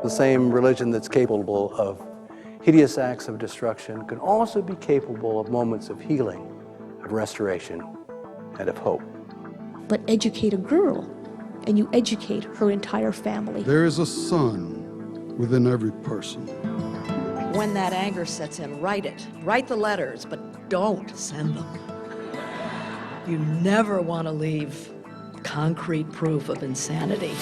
The same religion that's capable of hideous acts of destruction can also be capable of moments of healing, of restoration, and of hope. But educate a girl, and you educate her entire family. There is a sun within every person. When that anger sets in, write it. Write the letters, but don't send them. You never want to leave concrete proof of insanity.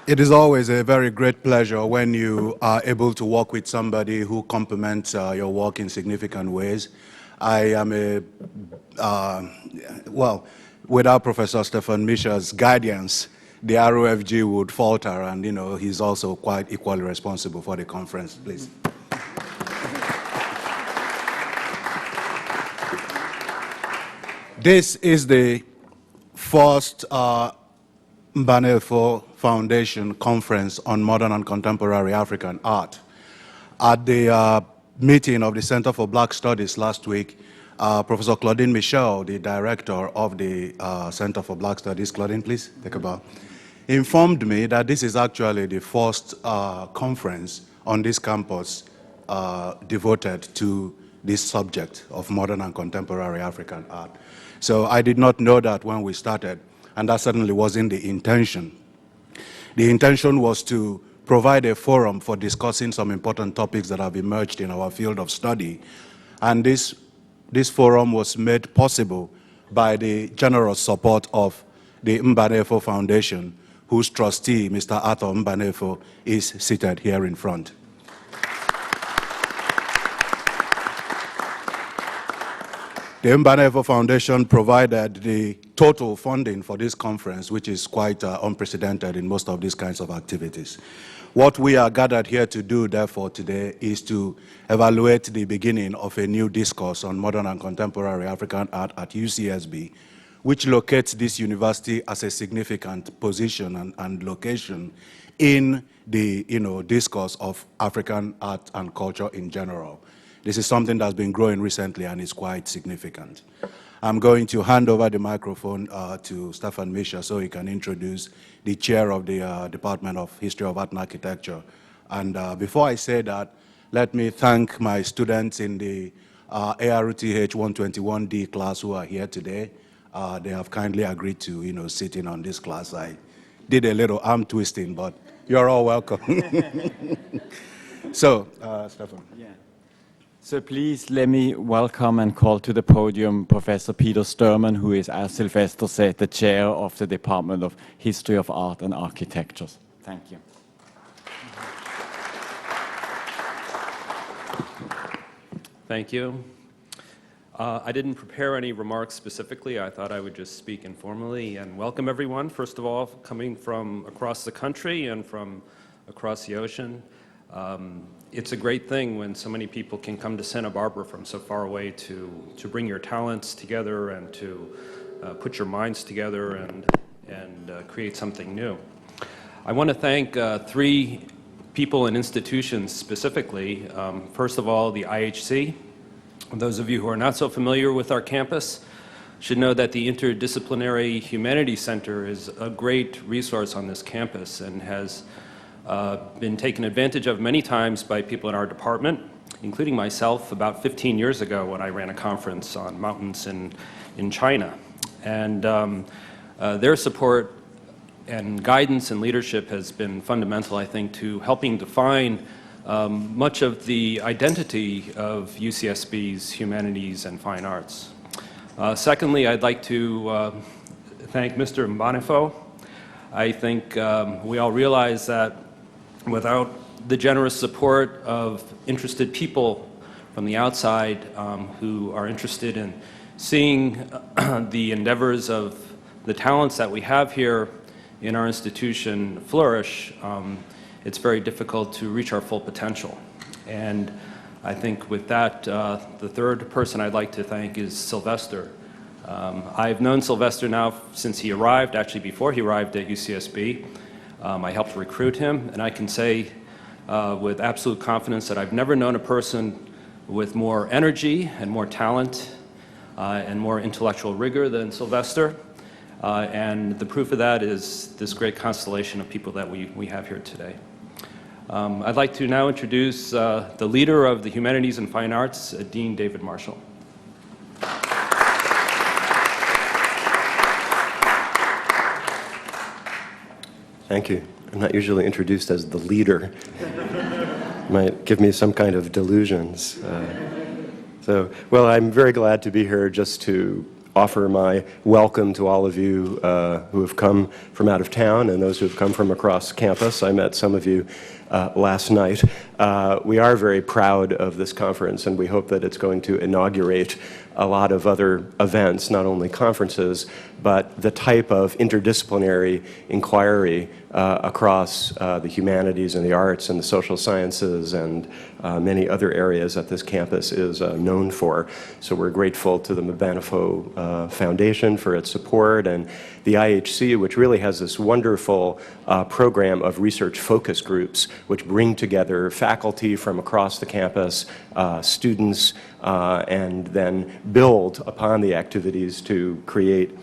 It is always a very great pleasure when you are able to work with somebody who complements your work in significant ways. I am without Professor Stephen Misha's guidance, the ROFG would falter, and he's also quite equally responsible for the conference. Please. This is the first Mbanefo Foundation Conference on Modern and Contemporary African Art. At the meeting of the Center for Black Studies last week, Professor Claudine Michel, the director of the Center for Black Studies, Claudine, please take a bow, informed me that this is actually the first conference on this campus devoted to this subject of modern and contemporary African art. So I did not know that when we started, and that certainly wasn't the intention. The intention was to provide a forum for discussing some important topics that have emerged in our field of study. And this forum was made possible by the generous support of the Mbanefo Foundation, whose trustee, Mr. Arthur Mbanefo, is seated here in front. The Mbanefo Foundation provided the total funding for this conference, which is quite unprecedented in most of these kinds of activities. What we are gathered here to do, therefore, today is to evaluate the beginning of a new discourse on modern and contemporary African art at UCSB, which locates this university as a significant position and location in the discourse of African art and culture in general. This is something that's been growing recently and is quite significant. I'm going to hand over the microphone to Stephen Misha so he can introduce the chair of the Department of History of Art and Architecture. And before I say that, let me thank my students in the ARUTH 121D class who are here today. They have kindly agreed to sit in on this class. I did a little arm twisting, but you're all welcome. So, Stephen. Yeah. So please let me welcome and call to the podium Professor Peter Sturman, who is, as Sylvester said, the chair of the Department of History of Art and Architecture. Thank you. Thank you. I didn't prepare any remarks specifically. I thought I would just speak informally and welcome everyone, first of all, coming from across the country and from across the ocean. It's a great thing when so many people can come to Santa Barbara from so far away to bring your talents together and to put your minds together and create something new. I want to thank three people and institutions specifically. First of all, the IHC. Those of you who are not so familiar with our campus should know that the Interdisciplinary Humanities Center is a great resource on this campus and has been taken advantage of many times by people in our department, including myself about 15 years ago when I ran a conference on mountains in China. And their support and guidance and leadership has been fundamental, I think, to helping define much of the identity of UCSB's humanities and fine arts. Secondly, I'd like to thank Mr. Mbanefo. I think we all realize that without the generous support of interested people from the outside who are interested in seeing the endeavors of the talents that we have here in our institution flourish, it's very difficult to reach our full potential. And I think with that, the third person I'd like to thank is Sylvester. I've known Sylvester now since he arrived, actually before he arrived at UCSB. I helped recruit him, and I can say with absolute confidence that I've never known a person with more energy and more talent and more intellectual rigor than Sylvester. And the proof of that is this great constellation of people that we have here today. I'd like to now introduce the leader of the Humanities and Fine Arts, Dean David Marshall. Thank you. I'm not usually introduced as the leader. Might give me some kind of delusions. Well, I'm very glad to be here just to offer my welcome to all of you who have come from out of town and those who have come from across campus. I met some of you last night. We are very proud of this conference, and we hope that it's going to inaugurate a lot of other events, not only conferences, but the type of interdisciplinary inquiry across the humanities and the arts and the social sciences and many other areas that this campus is known for. So we're grateful to the Mbanefo Foundation for its support, and the IHC, which really has this wonderful program of research focus groups which bring together faculty from across the campus, students, and then build upon the activities to create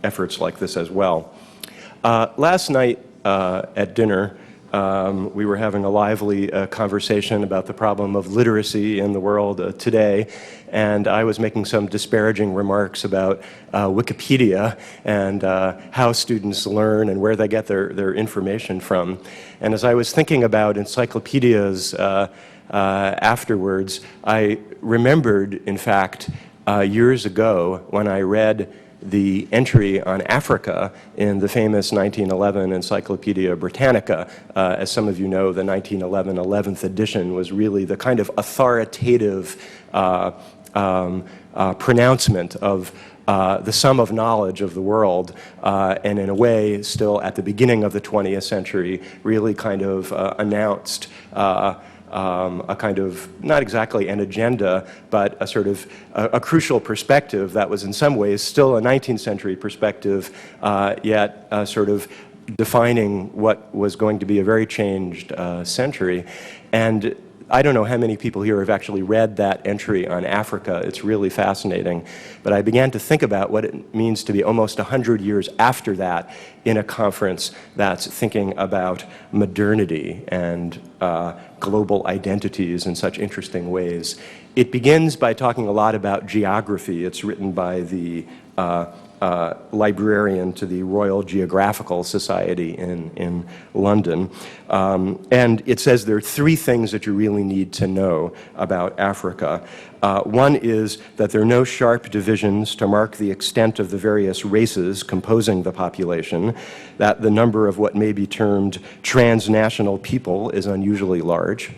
efforts like this as well. Last night at dinner, we were having a lively conversation about the problem of literacy in the world today, and I was making some disparaging remarks about Wikipedia and how students learn and where they get their information from. And as I was thinking about encyclopedias afterwards, I remembered, in fact, years ago when I read the entry on Africa in the famous 1911 Encyclopedia Britannica. As some of you know, the 1911 11th edition was really the kind of authoritative pronouncement of the sum of knowledge of the world, and in a way, still at the beginning of the 20th century, really kind of announced a kind of, not exactly an agenda, but a sort of a crucial perspective that was in some ways still a 19th century perspective, yet sort of defining what was going to be a very changed century. And I don't know how many people here have actually read that entry on Africa. It's really fascinating. But I began to think about what it means to be almost 100 years after that in a conference that's thinking about modernity and global identities in such interesting ways. It begins by talking a lot about geography. It's written by the librarian to the Royal Geographical Society in London. And it says there are three things that you really need to know about Africa. One is that there are no sharp divisions to mark the extent of the various races composing the population, that the number of what may be termed transnational people is unusually large.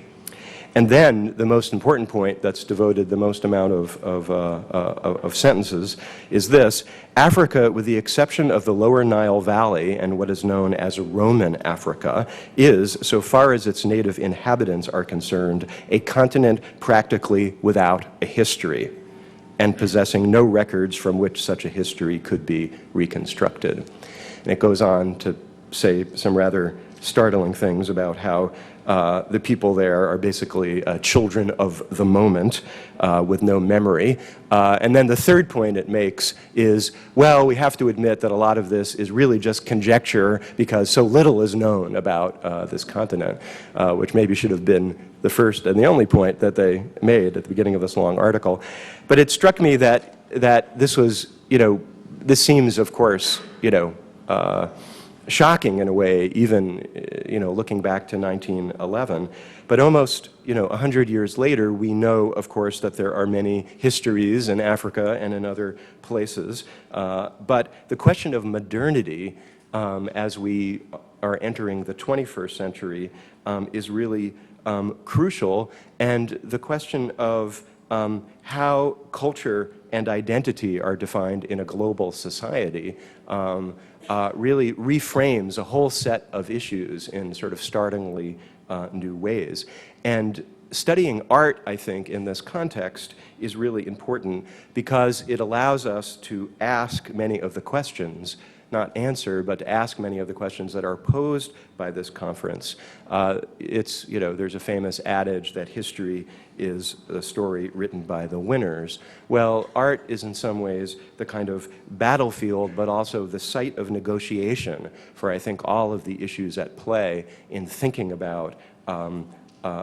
And then the most important point that's devoted the most amount of sentences is this: Africa, with the exception of the lower Nile Valley and what is known as Roman Africa, is, so far as its native inhabitants are concerned, a continent practically without a history and possessing no records from which such a history could be reconstructed. And it goes on to say some rather startling things about how the people there are basically children of the moment with no memory. And then the third point it makes is, well, we have to admit that a lot of this is really just conjecture because so little is known about this continent, which maybe should have been the first and the only point that they made at the beginning of this long article. But it struck me that this was, this seems, of course, shocking in a way, even, looking back to 1911. But almost, 100 years later, we know, of course, that there are many histories in Africa and in other places. But the question of modernity as we are entering the 21st century is really crucial. And the question of how culture and identity are defined in a global society really reframes a whole set of issues in sort of startlingly new ways. And studying art, I think, in this context is really important because it allows us to ask many of the questions, not answer, but to ask many of the questions that are posed by this conference. There's a famous adage that history is a story written by the winners. Well, art is in some ways the kind of battlefield, but also the site of negotiation for, I think, all of the issues at play in thinking about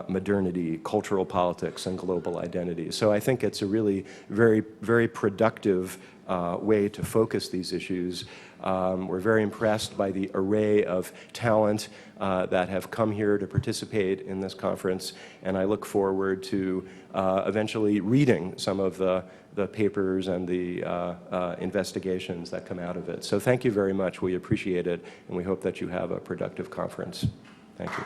modernity, cultural politics, and global identity. So I think it's a really very, very productive way to focus these issues. We're very impressed by the array of talent that have come here to participate in this conference, and I look forward to eventually reading some of the papers and the investigations that come out of it. So thank you very much. We appreciate it, and we hope that you have a productive conference. Thank you.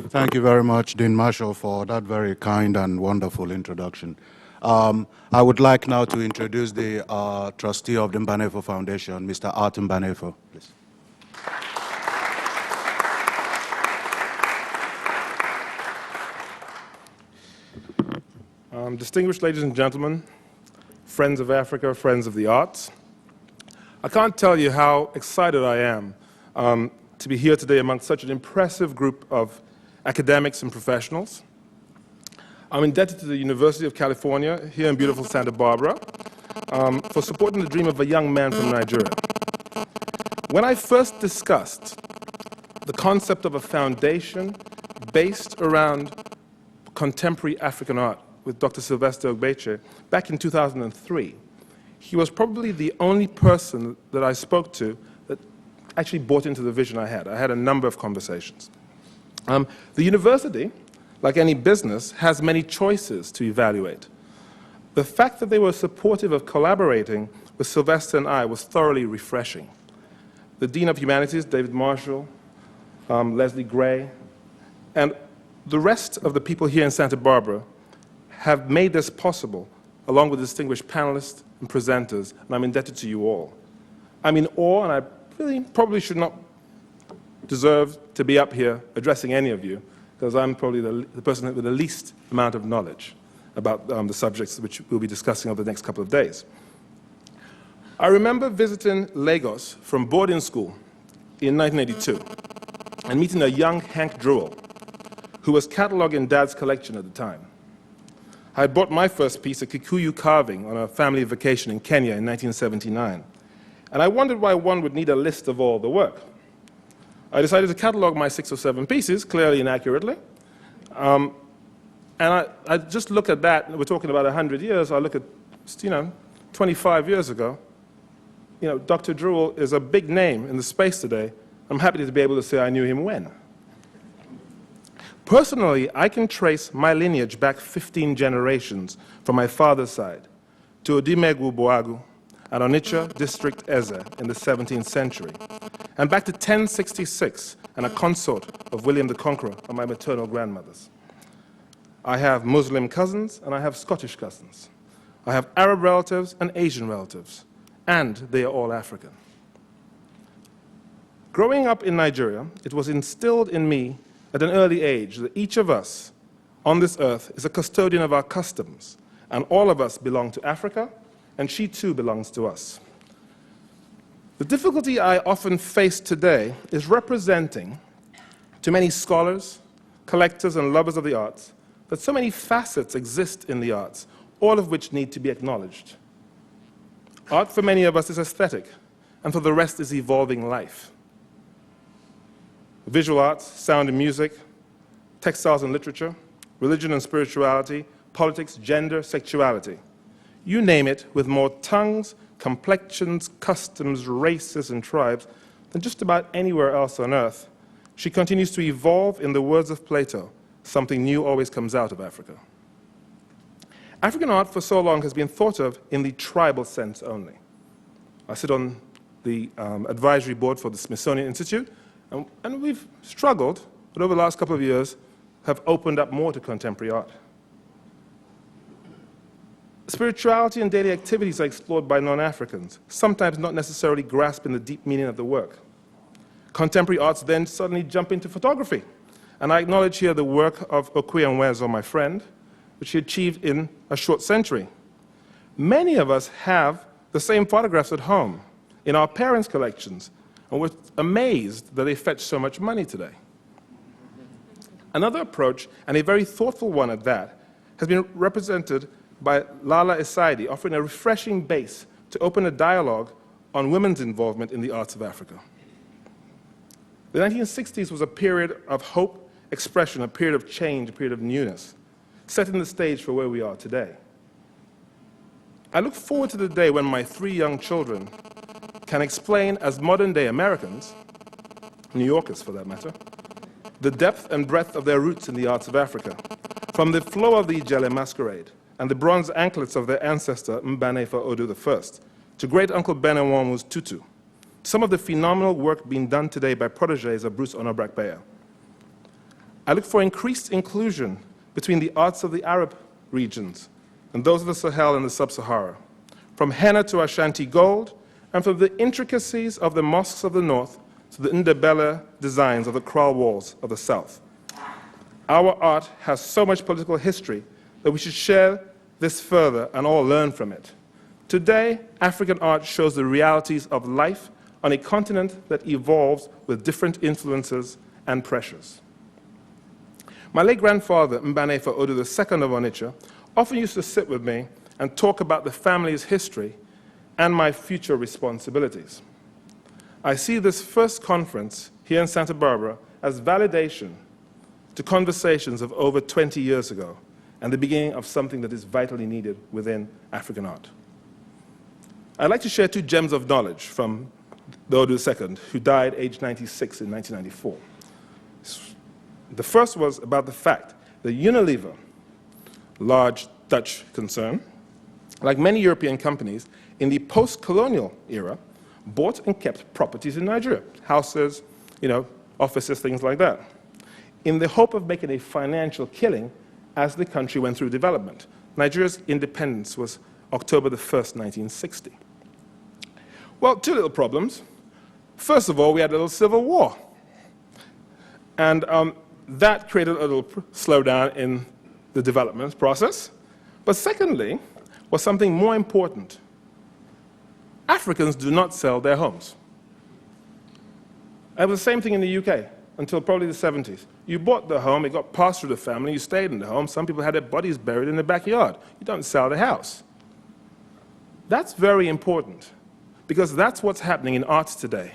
Thank you very much, Dean Marshall, for that very kind and wonderful introduction. I would like now to introduce the trustee of the Mbanefo Foundation, Mr. Art Mbanefo, please. Distinguished ladies and gentlemen, friends of Africa, friends of the arts, I can't tell you how excited I am to be here today amongst such an impressive group of academics and professionals. I'm indebted to the University of California here in beautiful Santa Barbara for supporting the dream of a young man from Nigeria. When I first discussed the concept of a foundation based around contemporary African art with Dr. Sylvester Ogbeche back in 2003, he was probably the only person that I spoke to that actually bought into the vision I had. I had a number of conversations. The university, like any business, has many choices to evaluate. The fact that they were supportive of collaborating with Sylvester and I was thoroughly refreshing. The Dean of Humanities, David Marshall, Leslie Gray, and the rest of the people here in Santa Barbara have made this possible, along with distinguished panelists and presenters, and I'm indebted to you all. I'm in awe, and I really probably should not deserve to be up here addressing any of you, because I'm probably the person with the least amount of knowledge about the subjects which we'll be discussing over the next couple of days. I remember visiting Lagos from boarding school in 1982 and meeting a young Hank Drewell, who was cataloging Dad's collection at the time. I had bought my first piece, a Kikuyu carving, on a family vacation in Kenya in 1979, and I wondered why one would need a list of all the work. I decided to catalog my 6 or 7 pieces, clearly inaccurately, and I just look at that, and we're talking about 100 years, I look at, 25 years ago, Dr. Drewell is a big name in the space today. I'm happy to be able to say I knew him when. Personally, I can trace my lineage back 15 generations from my father's side to Odimegwu Boagu at Onitsha District Eze in the 17th century, and back to 1066 and a consort of William the Conqueror on my maternal grandmother's. I have Muslim cousins and I have Scottish cousins. I have Arab relatives and Asian relatives, and they are all African. Growing up in Nigeria, it was instilled in me at an early age that each of us on this earth is a custodian of our customs, and all of us belong to Africa, and she too belongs to us. The difficulty I often face today is representing to many scholars, collectors, and lovers of the arts that so many facets exist in the arts, all of which need to be acknowledged. Art for many of us is aesthetic, and for the rest is evolving life. Visual arts, sound and music, textiles and literature, religion and spirituality, politics, gender, sexuality. you name it, with more tongues, complexions, customs, races, and tribes than just about anywhere else on earth. She continues to evolve. In the words of Plato, something new always comes out of Africa. African art for so long has been thought of in the tribal sense only. I sit on the advisory board for the Smithsonian Institute, and we've struggled, but over the last couple of years have opened up more to contemporary art. Spirituality and daily activities are explored by non-Africans, sometimes not necessarily grasping the deep meaning of the work. Contemporary arts then suddenly jump into photography, and I acknowledge here the work of Okwe Nwezo, my friend, which he achieved in a short century. Many of us have the same photographs at home in our parents' collections, and we're amazed that they fetch so much money today. Another approach, and a very thoughtful one at that, has been represented by Lala Esaidi, offering a refreshing base to open a dialogue on women's involvement in the arts of Africa. The 1960s was a period of hope, expression, a period of change, a period of newness, setting the stage for where we are today. I look forward to the day when my 3 young children can explain, as modern-day Americans, New Yorkers for that matter, the depth and breadth of their roots in the arts of Africa, from the flow of the Ijele masquerade and the bronze anklets of their ancestor Mbanefo Odu I, to great-uncle Benenwamu's tutu, some of the phenomenal work being done today by protégés of Bruce Onobrak-Beya. I look for increased inclusion between the arts of the Arab regions and those of the Sahel and the Sub-Sahara, from henna to Ashanti gold, and from the intricacies of the mosques of the north to the Ndebele designs of the kraal walls of the south. Our art has so much political history that we should share this further and all learn from it. Today, African art shows the realities of life on a continent that evolves with different influences and pressures. My late grandfather, Mbanefo Odu II of Onitsha, often used to sit with me and talk about the family's history and my future responsibilities. I see this first conference here in Santa Barbara as validation to conversations of over 20 years ago and the beginning of something that is vitally needed within African art. I'd like to share 2 gems of knowledge from the Odu II, who died aged 96 in 1994. The first was about the fact that Unilever, large Dutch concern, like many European companies, in the post-colonial era, bought and kept properties in Nigeria, houses, offices, things like that, in the hope of making a financial killing as the country went through development. Nigeria's independence was October the 1st, 1960. Well, 2 little problems. First of all, we had a little civil war. And that created a little slowdown in the development process. But secondly, was something more important. Africans do not sell their homes. It was the same thing in the UK until probably the 70s. You bought the home, it got passed through the family, you stayed in the home. Some people had their bodies buried in the backyard. You don't sell the house. That's very important, because that's what's happening in arts today.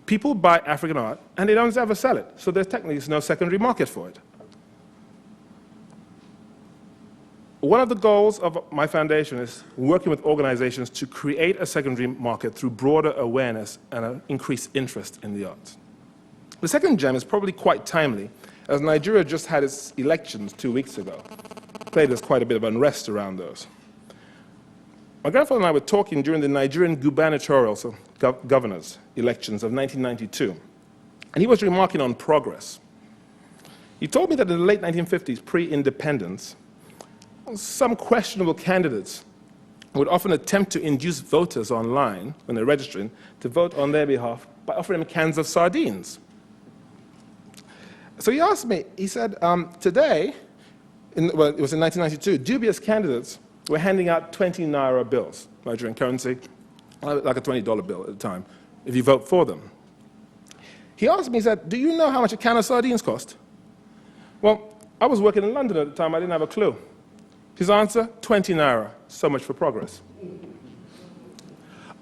People buy African art, and they don't ever sell it, so there technically is no secondary market for it. One of the goals of my foundation is working with organizations to create a secondary market through broader awareness and an increased interest in the arts. The second gem is probably quite timely, as Nigeria just had its elections 2 weeks ago. There's quite a bit of unrest around those. My grandfather and I were talking during the Nigerian gubernatorial, so governors, elections of 1992, and he was remarking on progress. He told me that in the late 1950s, pre-independence, some questionable candidates would often attempt to induce voters online, when they're registering, to vote on their behalf by offering them cans of sardines. So he asked me, he said, today, it was in 1992, dubious candidates were handing out 20 Naira bills, Nigerian currency, like a $20 bill at the time, if you vote for them. He asked me, he said, do you know how much a can of sardines cost? Well, I was working in London at the time, I didn't have a clue. His answer, 20 Naira, so much for progress.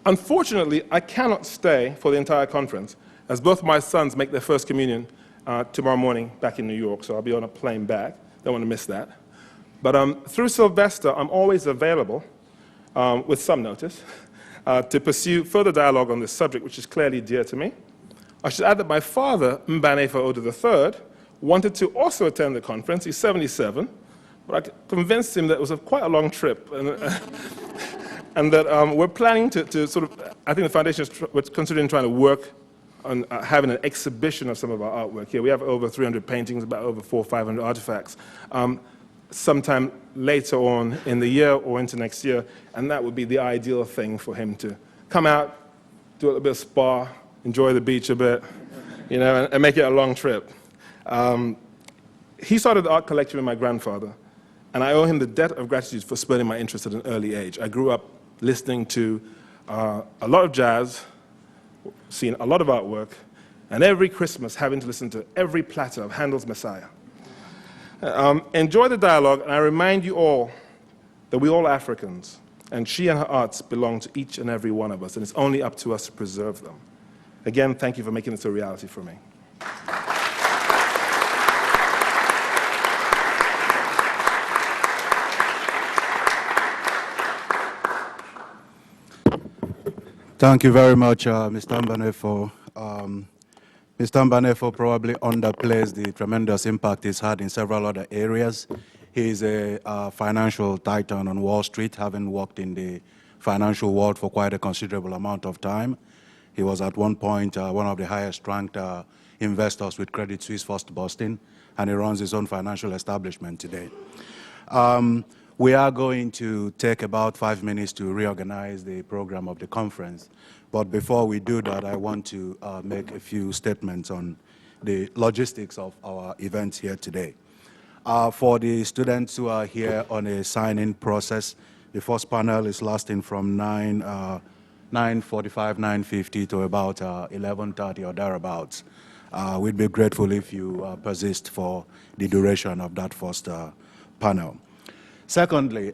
Unfortunately, I cannot stay for the entire conference, as both my sons make their first communion tomorrow morning back in New York, so I'll be on a plane back. Don't want to miss that. But through Sylvester, I'm always available, with some notice, to pursue further dialogue on this subject, which is clearly dear to me. I should add that my father, Mbanefo Odo III, wanted to also attend the conference. He's 77, but I convinced him that it was quite a long trip, and that we're planning to sort of, I think the foundation is considering trying to work on having an exhibition of some of our artwork here. We have over 300 paintings, about over 400 or 500 artifacts, sometime later on in the year or into next year, and that would be the ideal thing for him to come out, do a little bit of spa, enjoy the beach a bit, you know, and make it a long trip. He started the art collection with my grandfather, and I owe him the debt of gratitude for spurring my interest at an early age. I grew up listening to a lot of jazz, seeing a lot of artwork, and every Christmas having to listen to every platter of Handel's Messiah. Enjoy the dialogue, and I remind you all that we're all Africans, and she and her arts belong to each and every one of us, and it's only up to us to preserve them. Again, thank you for making this a reality for me. Thank you very much, Mr. Mbanefo. Mr. Mbanefo probably underplays the tremendous impact he's had in several other areas. He's a financial titan on Wall Street, having worked in the financial world for quite a considerable amount of time. He was at one point one of the highest ranked investors with Credit Suisse First Boston, and he runs his own financial establishment today. We are going to take about 5 minutes to reorganize the program of the conference. But before we do that, I want to make a few statements on the logistics of our events here today. For the students who are here on a sign-in process, the first panel is lasting from 9:45, 9:50 to about 11:30 or thereabouts. We'd be grateful if you persist for the duration of that first panel. Secondly,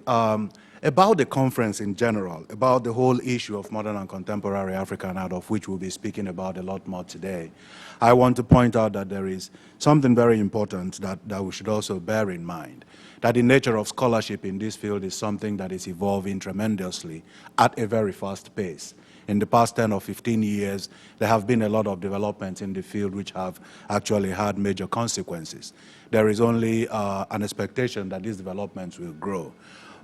about the conference in general, about the whole issue of modern and contemporary African art, of which we'll be speaking about a lot more today, I want to point out that there is something very important that we should also bear in mind, that the nature of scholarship in this field is something that is evolving tremendously at a very fast pace. In the past 10 or 15 years, there have been a lot of developments in the field which have actually had major consequences. There is only an expectation that these developments will grow.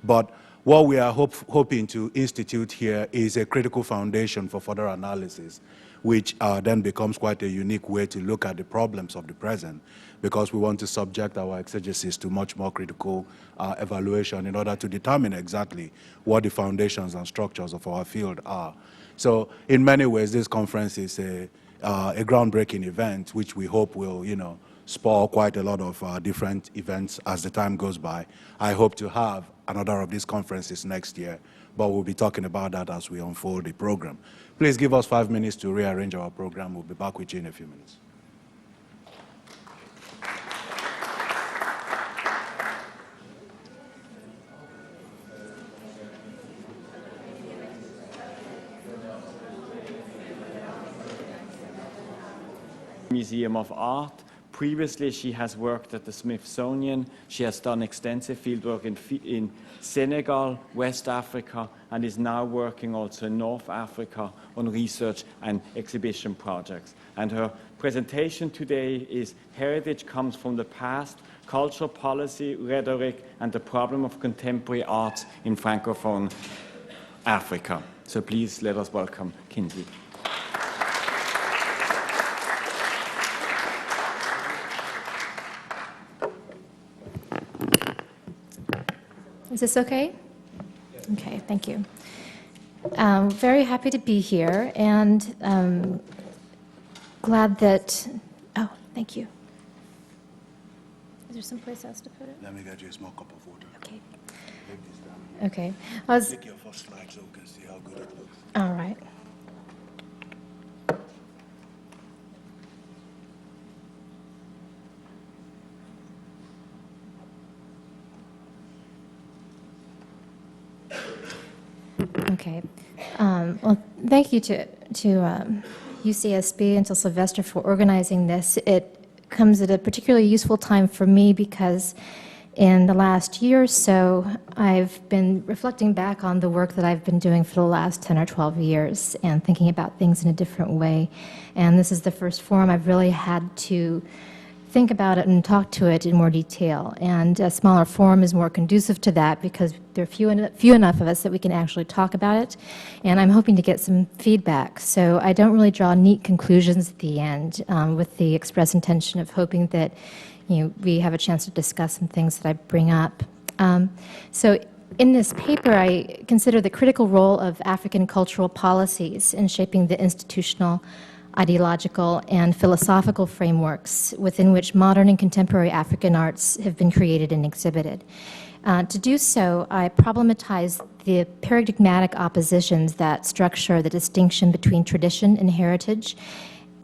But what we are hoping to institute here is a critical foundation for further analysis, which then becomes quite a unique way to look at the problems of the present, because we want to subject our exegesis to much more critical evaluation in order to determine exactly what the foundations and structures of our field are. So in many ways, this conference is a groundbreaking event, which we hope will, spur quite a lot of different events as the time goes by. I hope to have another of these conferences next year, but we'll be talking about that as we unfold the program. Please give us 5 minutes to rearrange our program. We'll be back with you in a few minutes. Museum of Art. Previously, she has worked at the Smithsonian. She has done extensive fieldwork in Senegal, West Africa, and is now working also in North Africa on research and exhibition projects. And her presentation today is Heritage Comes from the Past, Cultural Policy, Rhetoric, and the Problem of Contemporary Arts in Francophone Africa. So please let us welcome Kinsley. Is this okay? Okay, thank you. Very happy to be here, and glad that, oh, thank you. Is there someplace else to put it? Let me get you a small cup of water. Okay. Take this down. Okay. Take your first slide so we can see how good it looks. All right. Okay. Well, thank you to UCSB and to Sylvester for organizing this. It comes at a particularly useful time for me because In the last year or so, I've been reflecting back on the work that I've been doing for the last 10 or 12 years and thinking about things in a different way. And this is the first forum I've really had to think about it and talk to it in more detail. And a smaller forum is more conducive to that because there are few enough of us that we can actually talk about it. And I'm hoping to get some feedback. So I don't really draw neat conclusions at the end with the express intention of hoping that we have a chance to discuss some things that I bring up. So in this paper, I consider the critical role of African cultural policies in shaping the institutional, ideological, and philosophical frameworks within which modern and contemporary African arts have been created and exhibited. To do so, I problematize the paradigmatic oppositions that structure the distinction between tradition and heritage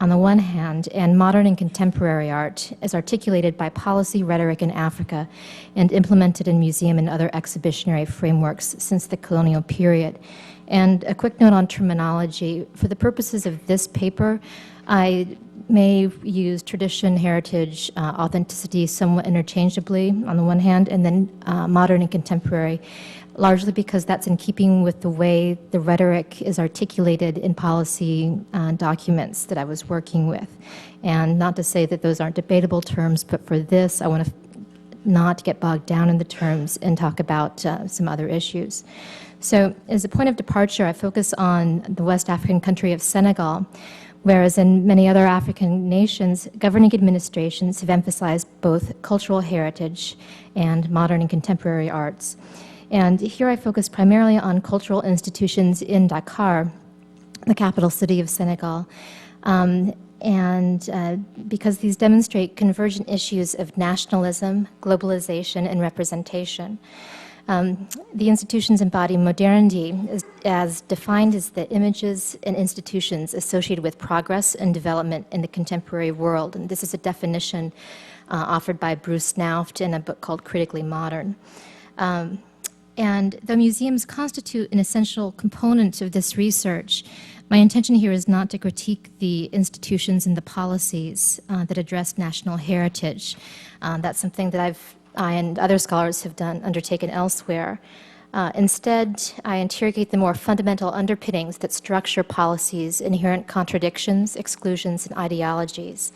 on the one hand, and modern and contemporary art as articulated by policy rhetoric in Africa and implemented in museum and other exhibitionary frameworks since the colonial period. And a quick note on terminology. For the purposes of this paper, I may use tradition, heritage, authenticity somewhat interchangeably on the one hand, and then modern and contemporary, largely because that's in keeping with the way the rhetoric is articulated in policy documents that I was working with. And not to say that those aren't debatable terms, but for this, I want to not get bogged down in the terms and talk about some other issues. So as a point of departure, I focus on the West African country of Senegal, whereas in many other African nations, governing administrations have emphasized both cultural heritage and modern and contemporary arts. And here I focus primarily on cultural institutions in Dakar, the capital city of Senegal, because these demonstrate convergent issues of nationalism, globalization, and representation. The institutions embody modernity as defined as the images and institutions associated with progress and development in the contemporary world. And this is a definition offered by Bruce Nauft in a book called Critically Modern. And though museums constitute an essential component of this research, my intention here is not to critique the institutions and the policies that address national heritage. That's something that I and other scholars have undertaken elsewhere. Instead, I interrogate the more fundamental underpinnings that structure policies, inherent contradictions, exclusions, and ideologies.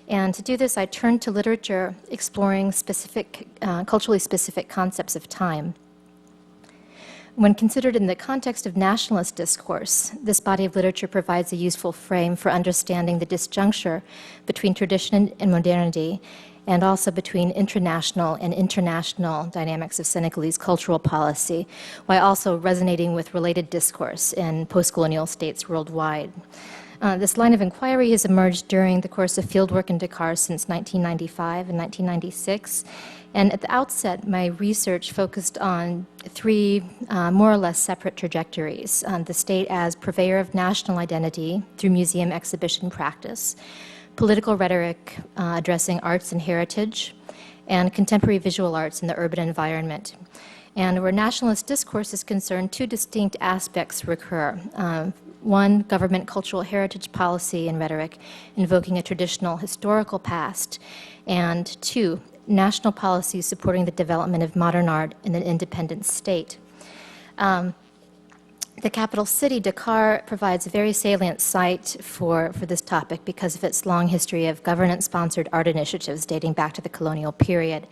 And to do this, I turn to literature exploring culturally specific concepts of time. When considered in the context of nationalist discourse, this body of literature provides a useful frame for understanding the disjuncture between tradition and modernity, and also between intranational and international dynamics of Senegalese cultural policy, while also resonating with related discourse in post-colonial states worldwide. This line of inquiry has emerged during the course of fieldwork in Dakar since 1995 and 1996. And at the outset, my research focused on three more or less separate trajectories. The state as purveyor of national identity through museum exhibition practice, political rhetoric addressing arts and heritage, and contemporary visual arts in the urban environment. And where nationalist discourse is concerned, two distinct aspects recur. One, government cultural heritage policy and rhetoric, invoking a traditional historical past. And two, national policies supporting the development of modern art in an independent state. The capital city, Dakar, provides a very salient site for this topic because of its long history of government-sponsored art initiatives dating back to the colonial period.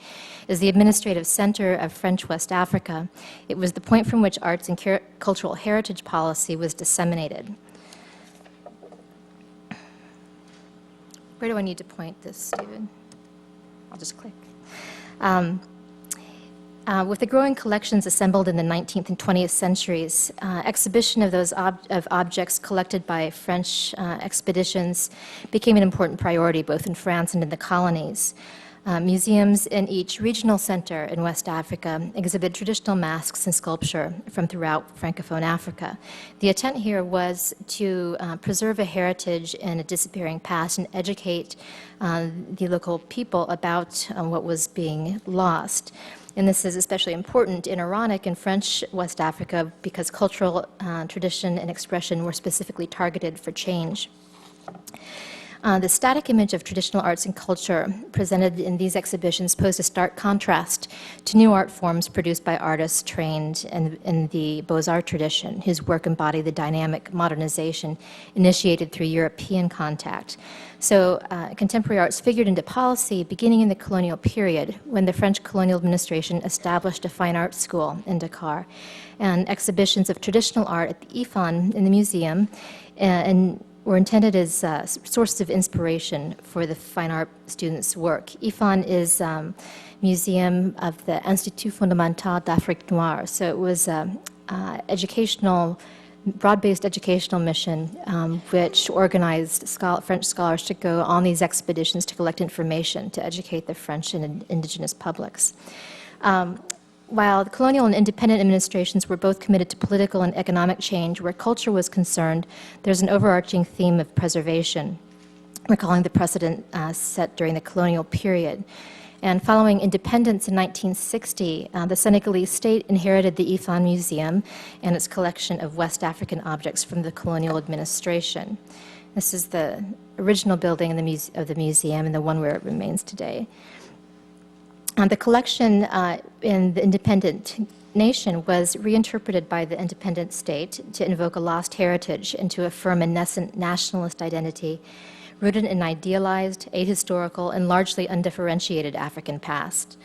As the administrative center of French West Africa, it was the point from which arts and cultural heritage policy was disseminated. Where do I need to point this, David? I'll just click. With the growing collections assembled in the 19th and 20th centuries, exhibition of those objects collected by French expeditions became an important priority both in France and in the colonies. Museums in each regional center in West Africa exhibit traditional masks and sculpture from throughout Francophone Africa. The intent here was to preserve a heritage in a disappearing past and educate the local people about what was being lost. And this is especially important and ironic in French West Africa because cultural tradition and expression were specifically targeted for change. The static image of traditional arts and culture presented in these exhibitions posed a stark contrast to new art forms produced by artists trained in the Beaux-Arts tradition, whose work embodied the dynamic modernization initiated through European contact. So contemporary arts figured into policy beginning in the colonial period, when the French colonial administration established a fine arts school in Dakar, and exhibitions of traditional art at the IFAN in the museum and were intended as sources of inspiration for the fine art students' work. IFAN is a museum of the Institut Fondamental d'Afrique Noire, so it was an broad-based educational mission which organized French scholars to go on these expeditions to collect information to educate the French and indigenous publics. While the colonial and independent administrations were both committed to political and economic change, where culture was concerned, there's an overarching theme of preservation, recalling the precedent set during the colonial period. And following independence in 1960, the Senegalese state inherited the IFAN Museum and its collection of West African objects from the colonial administration. This is the original building of the museum and the one where it remains today. The collection in the independent nation was reinterpreted by the independent state to invoke a lost heritage and to affirm a nascent nationalist identity rooted in idealized, ahistorical, and largely undifferentiated African past.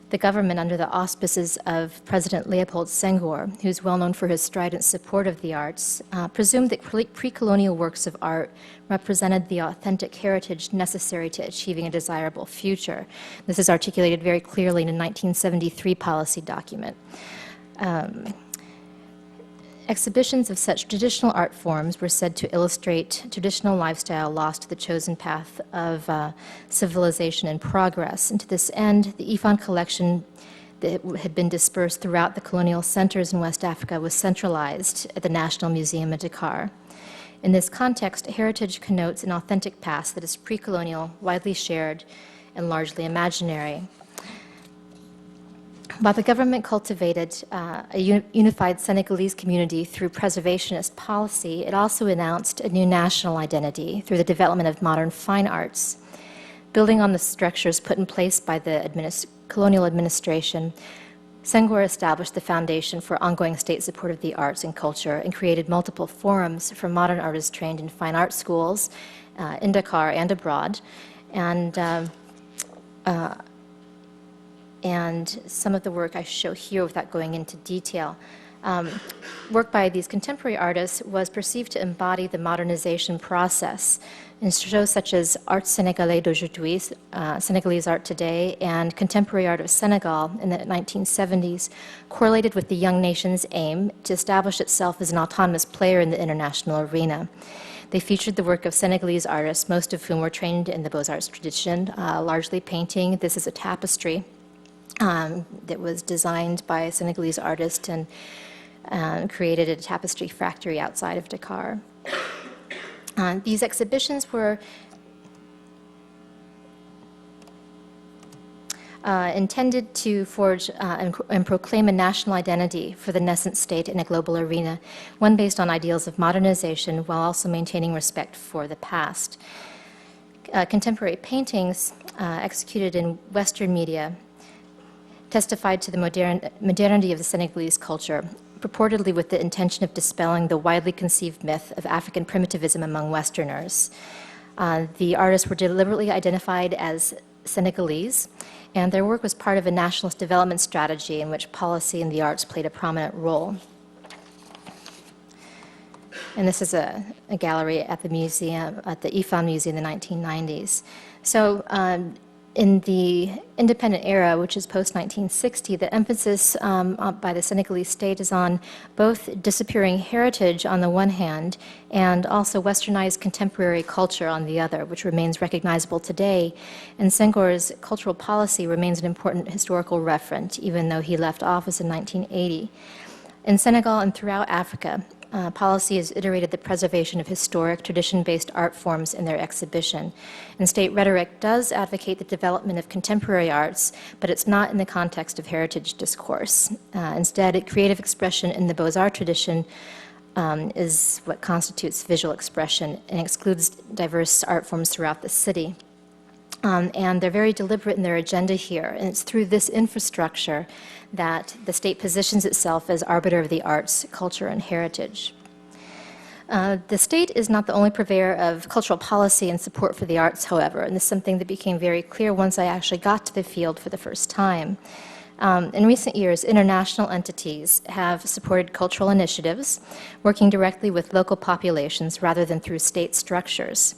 The government, under the auspices of President Leopold Senghor, who's well known for his strident support of the arts, presumed that pre-colonial works of art represented the authentic heritage necessary to achieving a desirable future. This is articulated very clearly in a 1973 policy document. Exhibitions of such traditional art forms were said to illustrate traditional lifestyle lost to the chosen path of civilization and progress. And to this end, the IFAN collection that had been dispersed throughout the colonial centers in West Africa was centralized at the National Museum of Dakar. In this context, heritage connotes an authentic past that is pre-colonial, widely shared, and largely imaginary. While the government cultivated a unified Senegalese community through preservationist policy, it also announced a new national identity through the development of modern fine arts. Building on the structures put in place by the colonial administration, Senghor established the foundation for ongoing state support of the arts and culture and created multiple forums for modern artists trained in fine art schools in Dakar and abroad. And some of the work I show here without going into detail. Work by these contemporary artists was perceived to embody the modernization process in shows such as Art Sénégalais d'aujourd'hui, Senegalese art today, and Contemporary Art of Senegal in the 1970s, correlated with the young nation's aim to establish itself as an autonomous player in the international arena. They featured the work of Senegalese artists, most of whom were trained in the Beaux-Arts tradition, largely painting. This is a tapestry that was designed by a Senegalese artist and created at a tapestry factory outside of Dakar. These exhibitions were intended to forge and proclaim a national identity for the nascent state in a global arena, one based on ideals of modernization while also maintaining respect for the past. Contemporary paintings executed in Western media testified to the modernity of the Senegalese culture, purportedly with the intention of dispelling the widely conceived myth of African primitivism among Westerners. The artists were deliberately identified as Senegalese, and their work was part of a nationalist development strategy in which policy and the arts played a prominent role. And this is a gallery at the museum, at the IFAN Museum in the 1990s. So in the independent era, which is post-1960, the emphasis by the Senegalese state is on both disappearing heritage on the one hand and also westernized contemporary culture on the other, which remains recognizable today. And Senghor's cultural policy remains an important historical reference, even though he left office in 1980. In Senegal and throughout Africa, policy has iterated the preservation of historic, tradition-based art forms in their exhibition. And state rhetoric does advocate the development of contemporary arts, but it's not in the context of heritage discourse. Instead, creative expression in the Beaux-Arts tradition is what constitutes visual expression and excludes diverse art forms throughout the city. And they're very deliberate in their agenda here, and it's through this infrastructure that the state positions itself as arbiter of the arts, culture, and heritage. The state is not the only purveyor of cultural policy and support for the arts, however, and this is something that became very clear once I actually got to the field for the first time. In recent years, international entities have supported cultural initiatives, working directly with local populations rather than through state structures.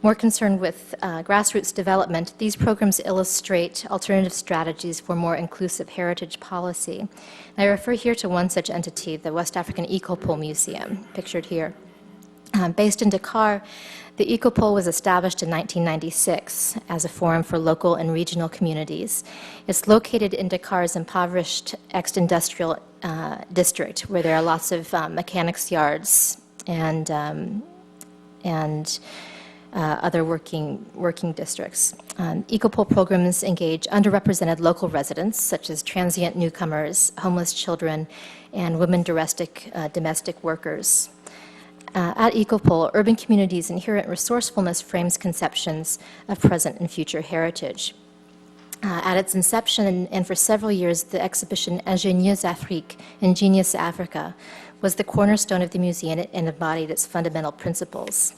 More concerned with grassroots development, these programs illustrate alternative strategies for more inclusive heritage policy. And I refer here to one such entity, the West African Ecopole Museum, pictured here. Based in Dakar, the Ecopole was established in 1996 as a forum for local and regional communities. It's located in Dakar's impoverished ex-industrial district, where there are lots of mechanics yards and other working districts. Ecopole programs engage underrepresented local residents, such as transient newcomers, homeless children, and women domestic workers. At Ecopole, urban communities' inherent resourcefulness frames conceptions of present and future heritage. At its inception, and for several years, the exhibition Ingénieuse Afrique, Ingenious Africa, was the cornerstone of the museum and embodied its fundamental principles.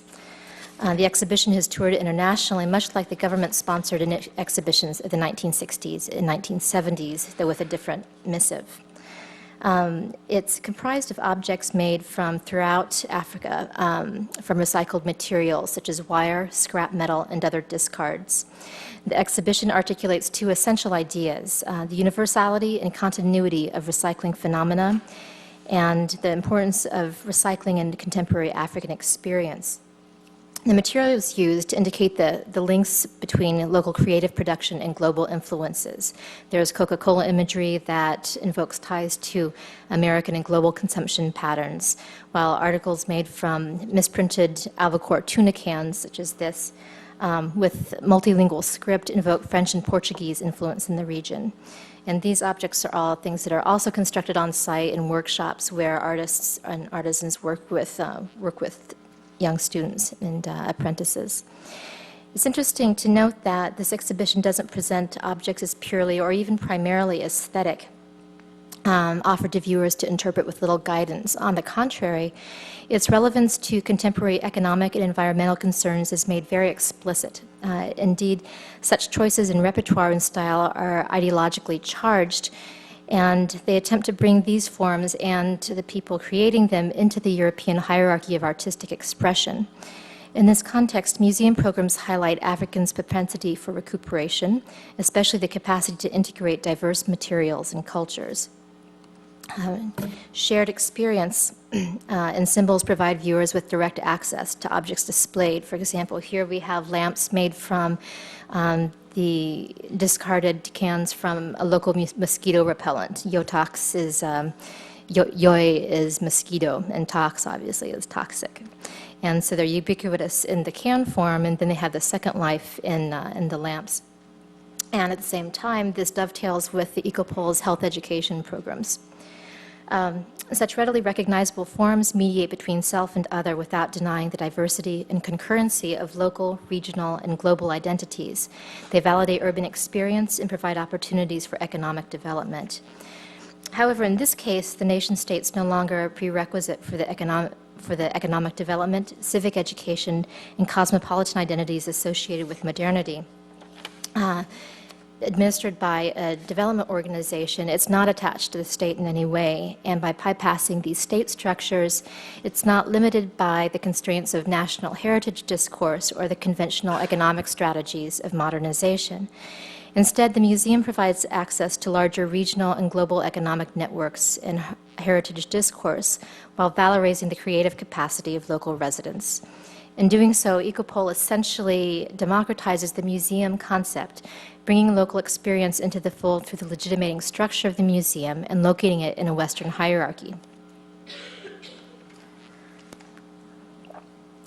The exhibition has toured internationally, much like the government-sponsored exhibitions of the 1960s and 1970s, though with a different missive. It's comprised of objects made from throughout Africa, from recycled materials such as wire, scrap metal, and other discards. The exhibition articulates two essential ideas, the universality and continuity of recycling phenomena, and the importance of recycling in contemporary African experience. The materials used indicate the links between local creative production and global influences. There's Coca-Cola imagery that invokes ties to American and global consumption patterns, while articles made from misprinted albacore tuna cans, such as this, with multilingual script, invoke French and Portuguese influence in the region. And these objects are all things that are also constructed on site in workshops where artists and artisans work with young students and apprentices. It's interesting to note that this exhibition doesn't present objects as purely or even primarily aesthetic, offered to viewers to interpret with little guidance. On the contrary, its relevance to contemporary economic and environmental concerns is made very explicit. Indeed, such choices in repertoire and style are ideologically charged, and they attempt to bring these forms and the people creating them into the European hierarchy of artistic expression. In this context, museum programs highlight Africans' propensity for recuperation, especially the capacity to integrate diverse materials and cultures. Shared experience and symbols provide viewers with direct access to objects displayed. For example, here we have lamps made from the discarded cans from a local mosquito repellent. Yotox is, Yoi is mosquito, and Tox obviously is toxic. And so they're ubiquitous in the can form, and then they have the second life in the lamps. And at the same time, this dovetails with the Ecopole's health education programs. Such readily recognizable forms mediate between self and other without denying the diversity and concurrency of local, regional, and global identities. They validate urban experience and provide opportunities for economic development. However, in this case, the nation-state's no longer a prerequisite for the economic development, civic education, and cosmopolitan identities associated with modernity. Administered by a development organization, it's not attached to the state in any way, and by bypassing these state structures, it's not limited by the constraints of national heritage discourse or the conventional economic strategies of modernization. Instead, the museum provides access to larger regional and global economic networks and heritage discourse, while valorizing the creative capacity of local residents. In doing so, Ecopole essentially democratizes the museum concept, bringing local experience into the fold through the legitimating structure of the museum and locating it in a Western hierarchy.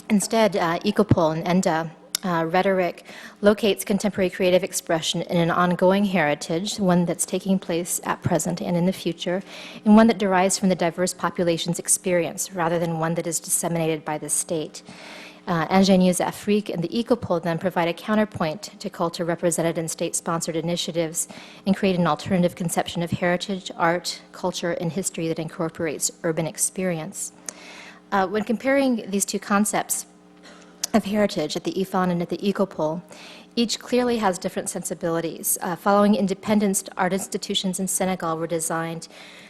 Instead, Ecopole and ENDA rhetoric locates contemporary creative expression in an ongoing heritage, one that's taking place at present and in the future, and one that derives from the diverse population's experience rather than one that is disseminated by the state. Ingénieuse Afrique and the Ecopole then provide a counterpoint to culture represented in state-sponsored initiatives and create an alternative conception of heritage, art, culture, and history that incorporates urban experience. When comparing these two concepts of heritage at the IFAN and at the Ecopole, each clearly has different sensibilities. Following independence, art institutions in Senegal were designed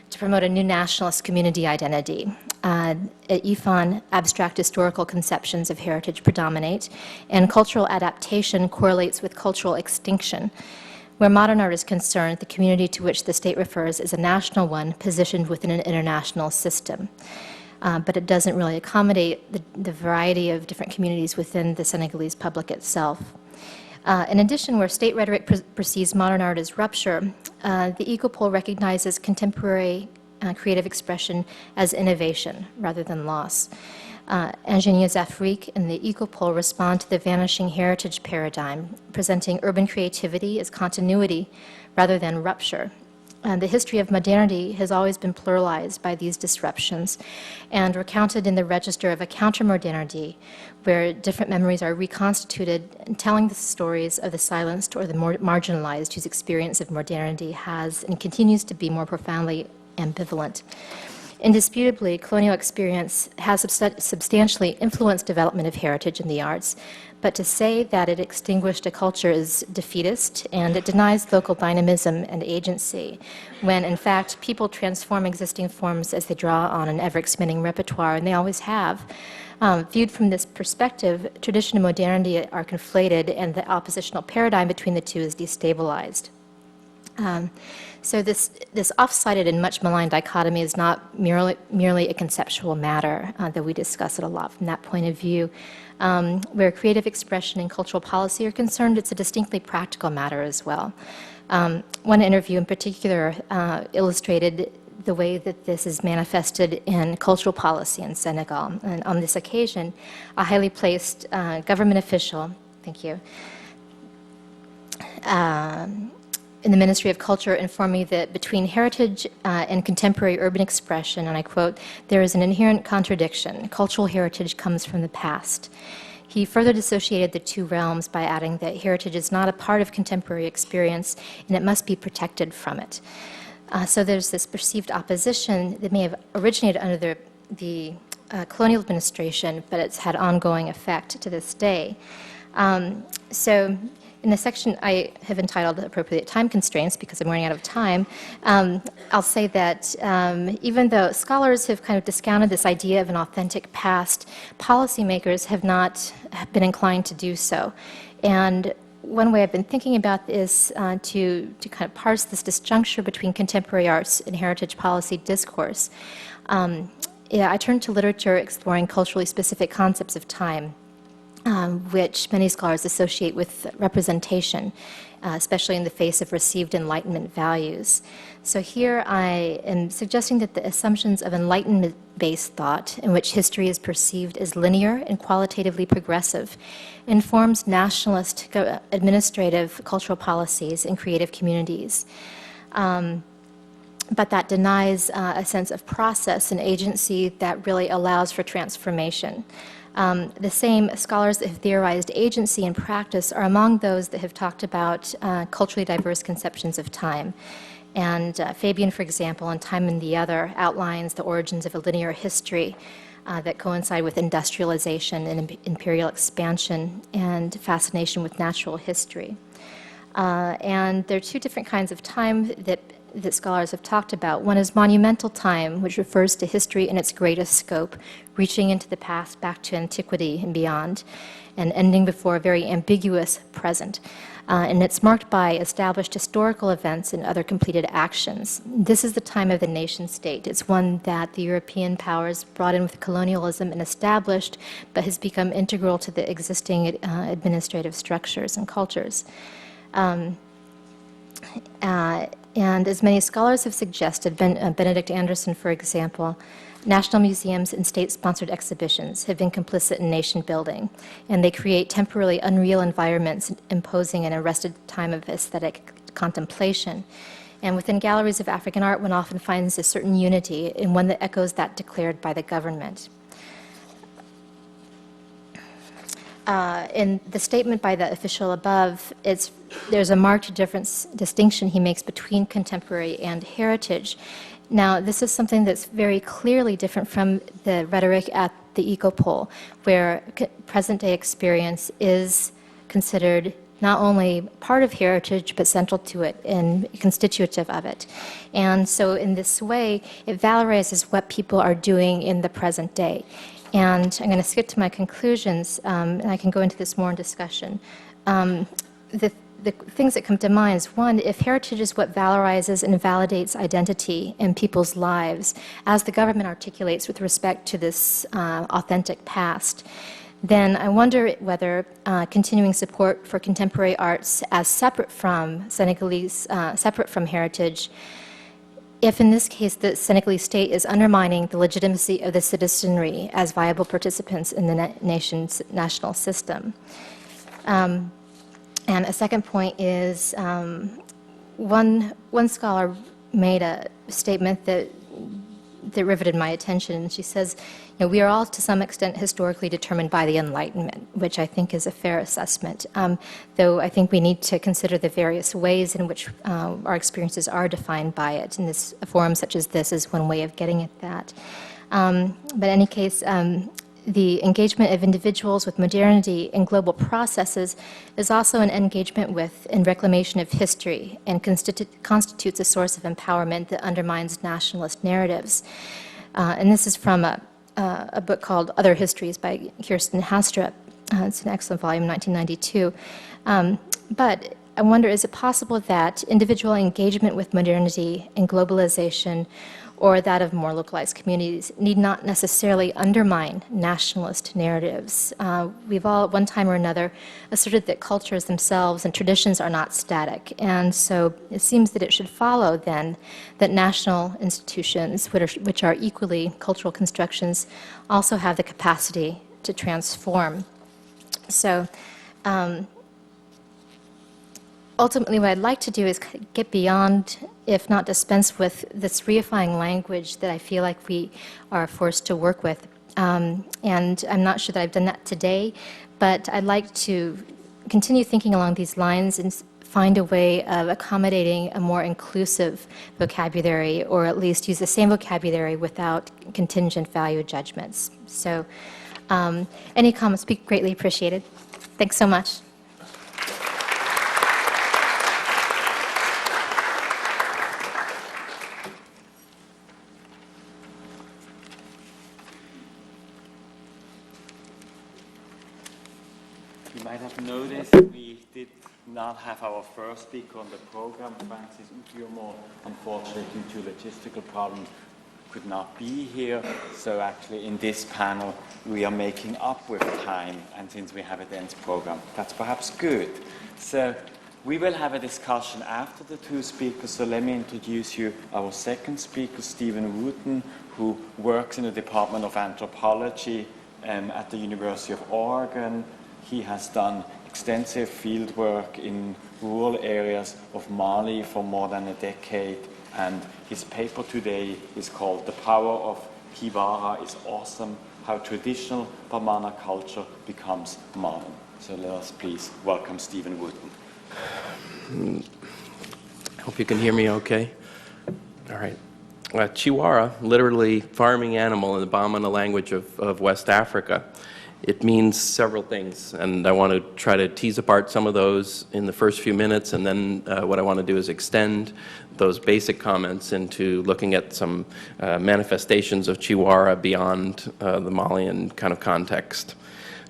to promote a new nationalist community identity. At IFAN, abstract historical conceptions of heritage predominate, and cultural adaptation correlates with cultural extinction. Where modern art is concerned, the community to which the state refers is a national one positioned within an international system. But it doesn't really accommodate the variety of different communities within the Senegalese public itself. In addition, where state rhetoric perceives modern art as rupture, the Ecopole recognizes contemporary creative expression as innovation rather than loss. Ingénieuse Afrique and the Ecopole respond to the vanishing heritage paradigm, presenting urban creativity as continuity rather than rupture. The history of modernity has always been pluralized by these disruptions and recounted in the register of a counter-modernity, where different memories are reconstituted, telling the stories of the silenced or the more marginalized whose experience of modernity has and continues to be more profoundly ambivalent. Indisputably, colonial experience has substantially influenced development of heritage in the arts, but to say that it extinguished a culture is defeatist, and it denies local dynamism and agency, when in fact people transform existing forms as they draw on an ever-expanding repertoire, and they always have. Viewed from this perspective, tradition and modernity are conflated, and the oppositional paradigm between the two is destabilized. So this off-sided and much maligned dichotomy is not merely a conceptual matter, though we discuss it a lot from that point of view. Where creative expression and cultural policy are concerned, it's a distinctly practical matter as well. One interview in particular illustrated the way that this is manifested in cultural policy in Senegal. And on this occasion, a highly placed government official, thank you, in the Ministry of Culture informed me that between heritage and contemporary urban expression, and I quote, there is an inherent contradiction. Cultural heritage comes from the past. He further dissociated the two realms by adding that heritage is not a part of contemporary experience and it must be protected from it. So there's this perceived opposition that may have originated under the colonial administration, but it's had ongoing effect to this day. So in the section I have entitled Appropriate Time Constraints, because I'm running out of time, I'll say that even though scholars have kind of discounted this idea of an authentic past, policymakers have not been inclined to do so. And one way I've been thinking about this to kind of parse this disjuncture between contemporary arts and heritage policy discourse, I turned to literature exploring culturally specific concepts of time, which many scholars associate with representation, especially in the face of received Enlightenment values. So here I am suggesting that the assumptions of Enlightenment-based thought, in which history is perceived as linear and qualitatively progressive, informs nationalist administrative cultural policies in creative communities. But that denies a sense of process and agency that really allows for transformation. The same scholars that have theorized agency and practice are among those that have talked about culturally diverse conceptions of time. And Fabian, for example, in Time and the Other, outlines the origins of a linear history that coincide with industrialization and imperial expansion and fascination with natural history. And there are two different kinds of time that scholars have talked about. One is monumental time, which refers to history in its greatest scope, reaching into the past back to antiquity and beyond, and ending before a very ambiguous present. And it's marked by established historical events and other completed actions. This is the time of the nation state. It's one that the European powers brought in with colonialism and established, but has become integral to the existing administrative structures and cultures. And as many scholars have suggested, Benedict Anderson, for example, national museums and state-sponsored exhibitions have been complicit in nation building, and they create temporarily unreal environments imposing an arrested time of aesthetic contemplation. And within galleries of African art, one often finds a certain unity in one that echoes that declared by the government. In the statement by the official above, there's a marked distinction he makes between contemporary and heritage. Now, this is something that's very clearly different from the rhetoric at the Ecopole, where present-day experience is considered not only part of heritage, but central to it and constitutive of it. And so in this way, it valorizes what people are doing in the present day. And I'm going to skip to my conclusions, and I can go into this more in discussion. The things that come to mind is, one, if heritage is what valorizes and validates identity in people's lives, as the government articulates with respect to this authentic past, then I wonder whether continuing support for contemporary arts as separate from Senegalese, separate from heritage, if in this case the Senegalese state is undermining the legitimacy of the citizenry as viable participants in the nation's national system. And a second point is, one scholar made a statement that riveted my attention. She says, we are all to some extent historically determined by the Enlightenment, which I think is a fair assessment, though I think we need to consider the various ways in which our experiences are defined by it, and this, a forum such as this is one way of getting at that. But in any case, the engagement of individuals with modernity and global processes is also an engagement with and reclamation of history, and constitutes a source of empowerment that undermines nationalist narratives. And this is from a book called Other Histories by Kirsten Hastrup. It's an excellent volume, 1992. But I wonder, is it possible that individual engagement with modernity and globalization, or that of more localized communities, need not necessarily undermine nationalist narratives? We've all, at one time or another, asserted that cultures themselves and traditions are not static, and so it seems that it should follow, then, that national institutions, which are equally cultural constructions, also have the capacity to transform. So, ultimately, what I'd like to do is get beyond, if not dispense with, this reifying language that I feel like we are forced to work with. And I'm not sure that I've done that today, but I'd like to continue thinking along these lines and find a way of accommodating a more inclusive vocabulary, or at least use the same vocabulary without contingent value judgments. So any comments would be greatly appreciated. Thanks so much. You might have noticed we did not have our first speaker on the program, Francis Ukiyomo, unfortunately due to logistical problems, could not be here. So actually in this panel we are making up with time, and since we have a dense program, that's perhaps good. So we will have a discussion after the two speakers, so let me introduce you our second speaker, Stephen Wooten, who works in the Department of Anthropology at the University of Oregon. He has done extensive field work in rural areas of Mali for more than a decade, and his paper today is called "The Power of Kiwara is Awesome, How Traditional Bamana Culture Becomes Modern." So let us please welcome Stephen Wooten. I hope you can hear me okay. All right. Chiwara, literally farming animal in the Bamana language of West Africa. It means several things, and I want to try to tease apart some of those in the first few minutes, and then what I want to do is extend those basic comments into looking at some manifestations of Chiwara beyond the Malian kind of context.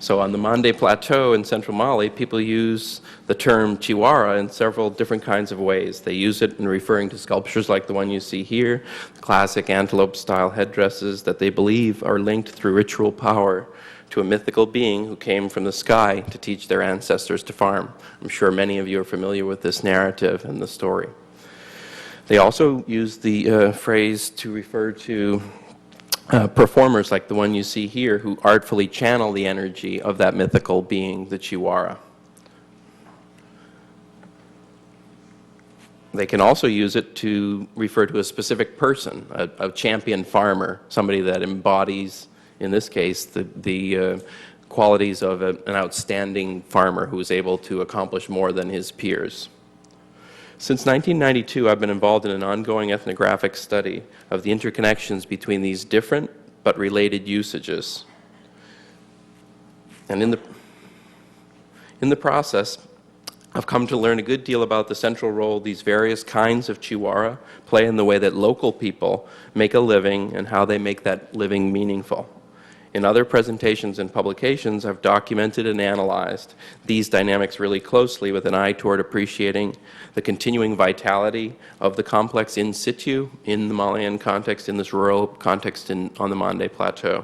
So on the Mande Plateau in central Mali, people use the term Chiwara in several different kinds of ways. They use it in referring to sculptures like the one you see here, classic antelope-style headdresses that they believe are linked through ritual power to a mythical being who came from the sky to teach their ancestors to farm. I'm sure many of you are familiar with this narrative and the story. They also use the phrase to refer to performers like the one you see here who artfully channel the energy of that mythical being, the Chihuahua. They can also use it to refer to a specific person, a champion farmer, somebody that embodies, in this case, the qualities of an outstanding farmer who is able to accomplish more than his peers. Since 1992, I've been involved in an ongoing ethnographic study of the interconnections between these different but related usages. And in the process, I've come to learn a good deal about the central role these various kinds of Chihuahua play in the way that local people make a living and how they make that living meaningful. In other presentations and publications, I've documented and analyzed these dynamics really closely with an eye toward appreciating the continuing vitality of the complex in situ, in the Malian context, in this rural context on the Mande Plateau.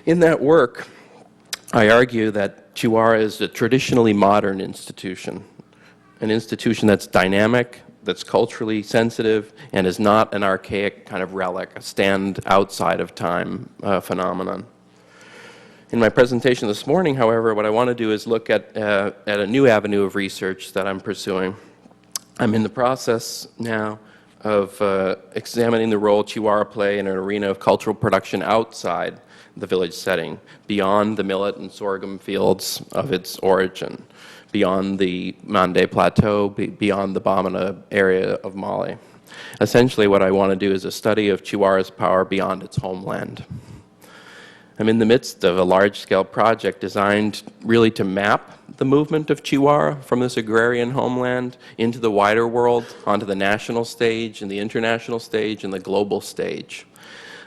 In that work, I argue that Chihuahua is a traditionally modern institution, an institution that's dynamic, that's culturally sensitive, and is not an archaic kind of relic, a stand outside of time phenomenon. In my presentation this morning, however, what I want to do is look at a new avenue of research that I'm pursuing. I'm in the process now of examining the role Chihuahua play in an arena of cultural production outside the village setting, beyond the millet and sorghum fields of its origin, beyond the Mande Plateau, beyond the Bamana area of Mali. Essentially, what I want to do is a study of Chihuahua's power beyond its homeland. I'm in the midst of a large-scale project designed really to map the movement of Chihuahua from this agrarian homeland into the wider world, onto the national stage, and the international stage, and the global stage.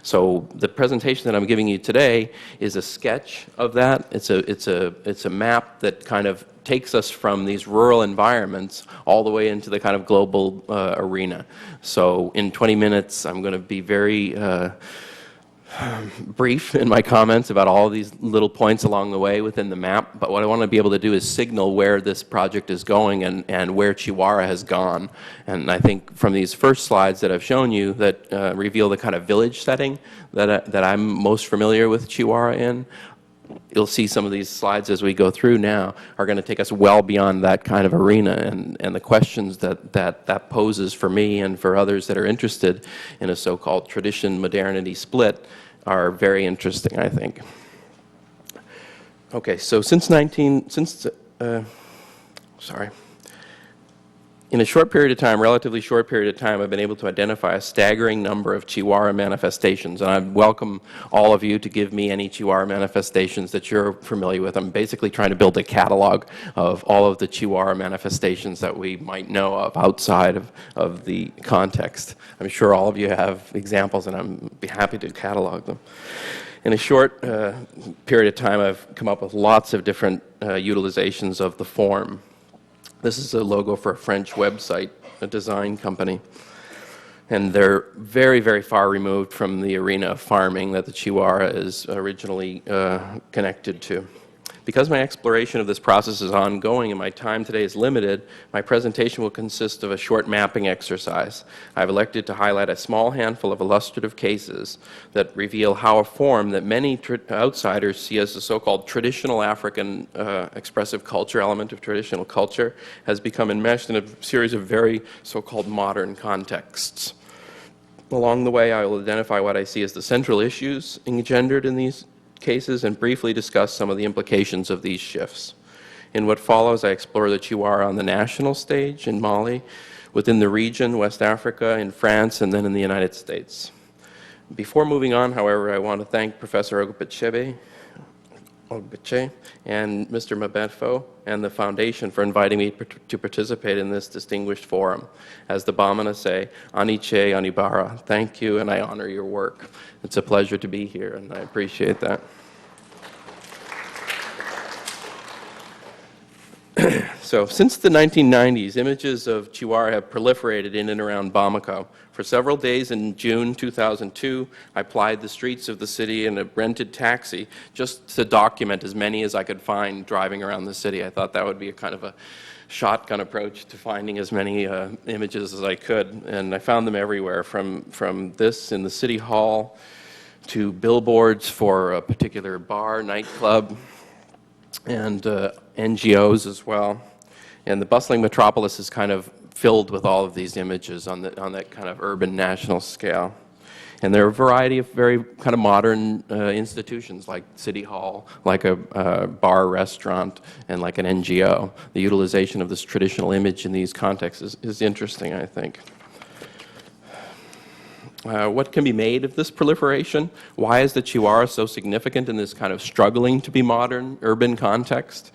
So the presentation that I'm giving you today is a sketch of that. It's a map that kind of takes us from these rural environments all the way into the kind of global arena. So in 20 minutes, I'm going to be very brief in my comments about all these little points along the way within the map, but what I want to be able to do is signal where this project is going and where Chihuahua has gone. And I think from these first slides that I've shown you that reveal the kind of village setting that I'm most familiar with Chihuahua in, you'll see some of these slides as we go through now are going to take us well beyond that kind of arena, and the questions that poses for me and for others that are interested in a so-called tradition-modernity split are very interesting, I think. Okay, so in a short period of time, relatively short period of time, I've been able to identify a staggering number of Chihuahua manifestations, and I welcome all of you to give me any Chihuahua manifestations that you're familiar with. I'm basically trying to build a catalog of all of the Chihuahua manifestations that we might know of outside of the context. I'm sure all of you have examples, and I'd be happy to catalog them. In a short period of time, I've come up with lots of different utilizations of the form. This is a logo for a French website, a design company. And they're very, very far removed from the arena of farming that the Chihuahua is originally connected to. Because my exploration of this process is ongoing and my time today is limited, my presentation will consist of a short mapping exercise. I've elected to highlight a small handful of illustrative cases that reveal how a form that many outsiders see as the so-called traditional African expressive culture, element of traditional culture, has become enmeshed in a series of very so-called modern contexts. Along the way, I will identify what I see as the central issues engendered in these cases and briefly discuss some of the implications of these shifts. In what follows, I explore the Chihuahua on the national stage in Mali, within the region, West Africa, in France, and then in the United States. Before moving on, however, I want to thank Professor Ogbeche and Mr. Mbanefo and the Foundation for inviting me to participate in this distinguished forum. As the Bamana say, Aniche Anibara, thank you, and I honor your work. It's a pleasure to be here, and I appreciate that. So, since the 1990s, images of Chihuahua have proliferated in and around Bamako. For several days in June 2002, I plied the streets of the city in a rented taxi just to document as many as I could find driving around the city. I thought that would be a kind of a shotgun approach to finding as many images as I could, and I found them everywhere, from this in the city hall to billboards for a particular bar, nightclub, and NGOs as well. And the bustling metropolis is kind of filled with all of these images on that kind of urban national scale. And there are a variety of very kind of modern institutions like City Hall, like a bar, restaurant, and like an NGO. The utilization of this traditional image in these contexts is interesting, I think. What can be made of this proliferation? Why is the Chihuahua so significant in this kind of struggling to be modern urban context?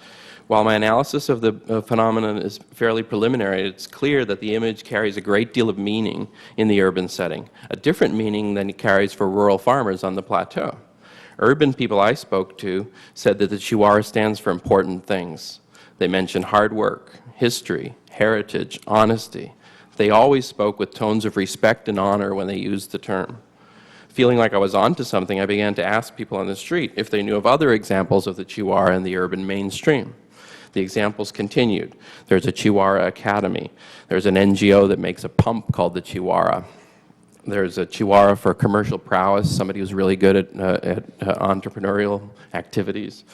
While my analysis of the phenomenon is fairly preliminary, it's clear that the image carries a great deal of meaning in the urban setting, a different meaning than it carries for rural farmers on the plateau. Urban people I spoke to said that the Chihuahua stands for important things. They mentioned hard work, history, heritage, honesty. They always spoke with tones of respect and honor when they used the term. Feeling like I was onto something, I began to ask people on the street if they knew of other examples of the Chihuahua in the urban mainstream. The examples continued. There's a Chihuahua Academy. There's an NGO that makes a pump called the Chihuahua. There's a Chihuahua for commercial prowess, somebody who's really good at entrepreneurial activities.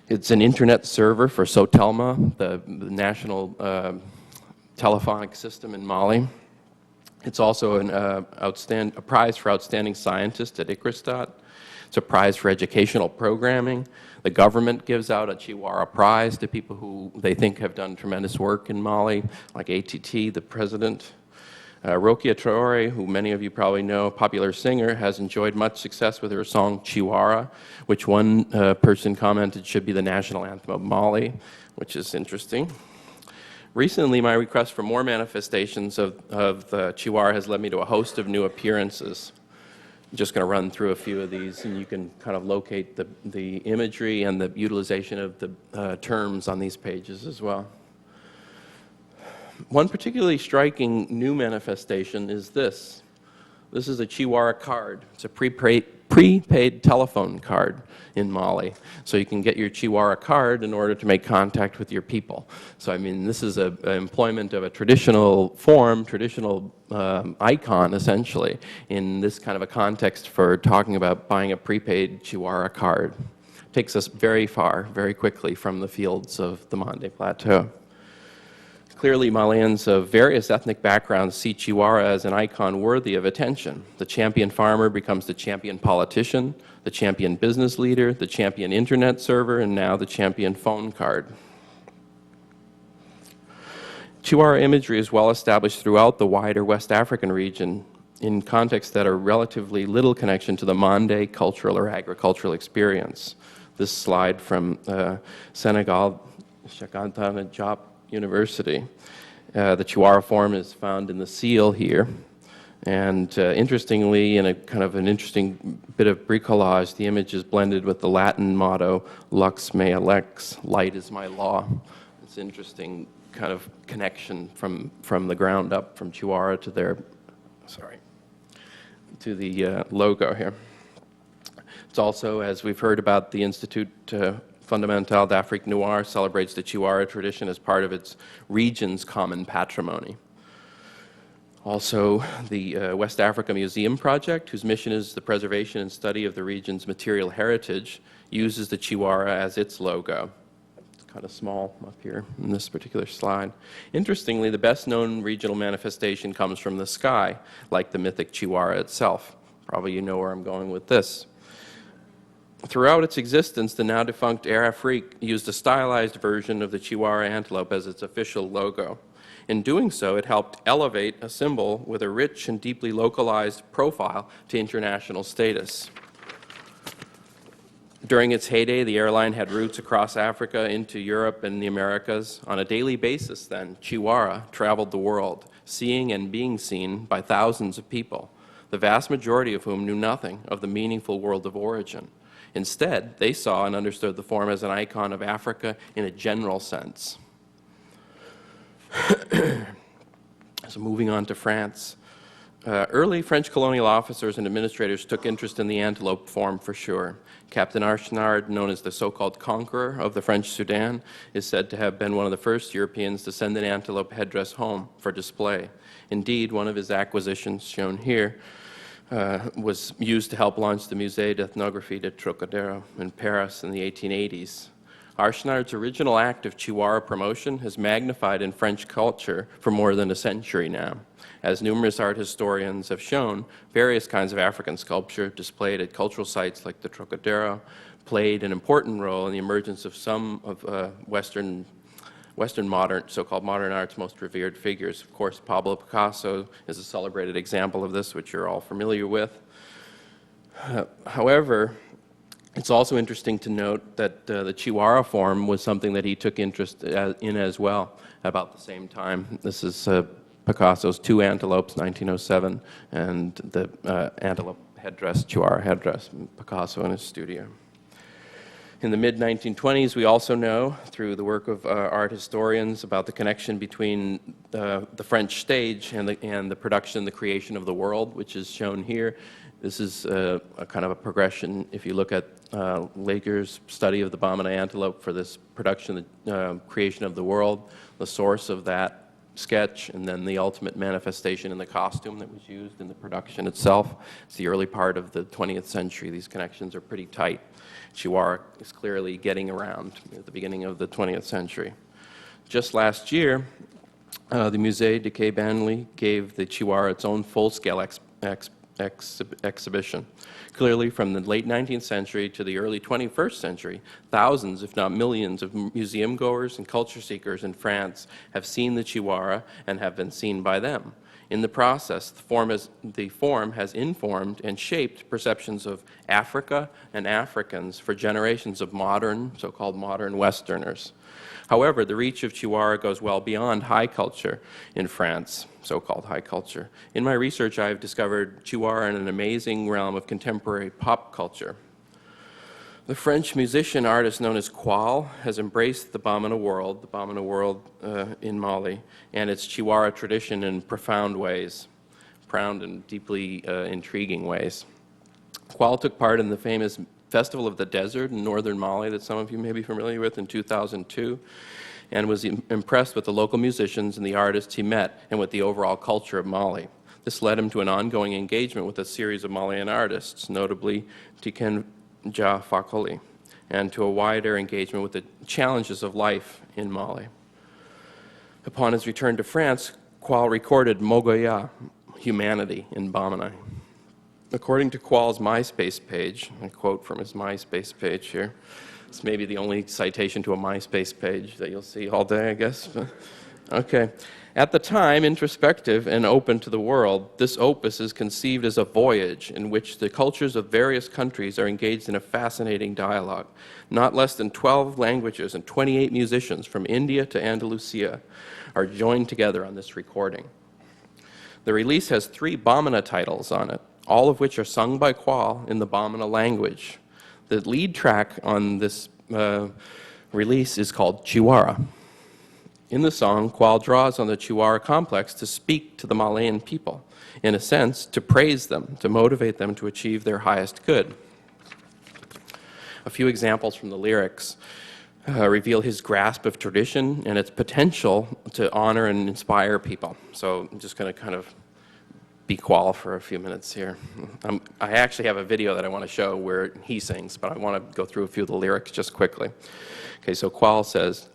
It's an internet server for Sotelma, the national telephonic system in Mali. It's also a prize for outstanding scientist at ICRISTAT. It's a prize for educational programming. The government gives out a Chihuahua prize to people who they think have done tremendous work in Mali, like ATT, the president. Rokia Traore, who many of you probably know, a popular singer, has enjoyed much success with her song Chihuahua, which one person commented should be the national anthem of Mali, which is interesting. Recently, my request for more manifestations of the Chihuahua has led me to a host of new appearances. I'm just going to run through a few of these, and you can kind of locate the imagery and the utilization of the terms on these pages as well. One particularly striking new manifestation is this. This is a Chihuahua card. It's a prepaid telephone card in Mali. So you can get your Chihuahua card in order to make contact with your people. So I mean, this is an employment of a traditional form, traditional icon, essentially, in this kind of a context for talking about buying a prepaid Chihuahua card. Takes us very far, very quickly from the fields of the Mande Plateau. Clearly, Malians of various ethnic backgrounds see Chihuahua as an icon worthy of attention. The champion farmer becomes the champion politician, the champion business leader, the champion internet server, and now the champion phone card. Chihuahua imagery is well established throughout the wider West African region in contexts that are relatively little connection to the Mande cultural or agricultural experience. This slide from Senegal, Cheikh Anta Diop University. The Chihuahua form is found in the seal here. And interestingly, in a kind of an interesting bit of bricolage, the image is blended with the Latin motto, Lux mea lex, light is my law. It's an interesting kind of connection from the ground up, from Chihuahua to their, to the logo here. It's also, as we've heard about, the Institute Fondamental d'Afrique Noire celebrates the Chihuahua tradition as part of its region's common patrimony. Also, the West Africa Museum Project, whose mission is the preservation and study of the region's material heritage, uses the Chihuahua as its logo. It's kind of small up here in this particular slide. Interestingly, the best-known regional manifestation comes from the sky, like the mythic Chihuahua itself. Probably you know where I'm going with this. Throughout its existence, the now-defunct Air Afrique used a stylized version of the Chihuahua antelope as its official logo. In doing so, it helped elevate a symbol with a rich and deeply localized profile to international status. During its heyday, the airline had routes across Africa into Europe and the Americas. On a daily basis, then, Chihuahua traveled the world, seeing and being seen by thousands of people, the vast majority of whom knew nothing of the meaningful world of origin. Instead, they saw and understood the form as an icon of Africa in a general sense. So moving on to France. Early French colonial officers and administrators took interest in the antelope form for sure. Captain Archenard, known as the so-called conqueror of the French Sudan, is said to have been one of the first Europeans to send an antelope headdress home for display. Indeed, one of his acquisitions, shown here, was used to help launch the Musée d'Ethnographie de Trocadero in Paris in the 1880s. Archenard's original act of Chihuahua promotion has magnified in French culture for more than a century now. As numerous art historians have shown, various kinds of African sculpture displayed at cultural sites like the Trocadero played an important role in the emergence of some of Western modern, so-called modern art's most revered figures. Of course, Pablo Picasso is a celebrated example of this, which you're all familiar with. However, it's also interesting to note that the Chihuahua form was something that he took interest in as well about the same time. This is Picasso's Two Antelopes, 1907, and the antelope headdress, Chihuahua headdress, Picasso in his studio. In the mid-1920s, we also know, through the work of art historians, about the connection between the French stage and the production, the creation of the world, which is shown here. This is a kind of a progression. If you look at Lager's study of the Bamana antelope for this production, the creation of the world, the source of that sketch, and then the ultimate manifestation in the costume that was used in the production itself. It's the early part of the 20th century. These connections are pretty tight. Chihuahua is clearly getting around at the beginning of the 20th century. Just last year, the Musée du Quai Branly gave the Chihuahua its own full-scale exhibition. Clearly, from the late 19th century to the early 21st century, thousands, if not millions, of museum goers and culture seekers in France have seen the Chihuahua and have been seen by them. In the process, the form has informed and shaped perceptions of Africa and Africans for generations of modern, so-called modern Westerners. However, the reach of Chihuahua goes well beyond high culture in France, so-called high culture. In my research, I have discovered Chihuahua in an amazing realm of contemporary pop culture. The French musician artist known as Qual has embraced the Bamana world in Mali, and its Chihuahua tradition in profound ways, profound and deeply intriguing ways. Qual took part in the famous Festival of the Desert in northern Mali that some of you may be familiar with in 2002, and was impressed with the local musicians and the artists he met and with the overall culture of Mali. This led him to an ongoing engagement with a series of Malian artists, notably Tiken Jah Fakoly, and to a wider engagement with the challenges of life in Mali. Upon his return to France, Qual recorded Mogoya, Humanity, in Bamana. According to Qual's MySpace page, I quote from his MySpace page here. It's maybe the only citation to a MySpace page that you'll see all day, I guess. Okay. At the time, introspective and open to the world, this opus is conceived as a voyage in which the cultures of various countries are engaged in a fascinating dialogue. Not less than 12 languages and 28 musicians from India to Andalusia are joined together on this recording. The release has 3 Bamana titles on it, all of which are sung by Qual in the Bamana language. The lead track on this release is called Chihuahua. In the song, Qual draws on the Chihuahua complex to speak to the Malayan people, in a sense, to praise them, to motivate them to achieve their highest good. A few examples from the lyrics reveal his grasp of tradition and its potential to honor and inspire people. So I'm just going to kind of be Qual for a few minutes here. I actually have a video that I want to show where he sings, but I want to go through a few of the lyrics just quickly. Okay, so Qual says,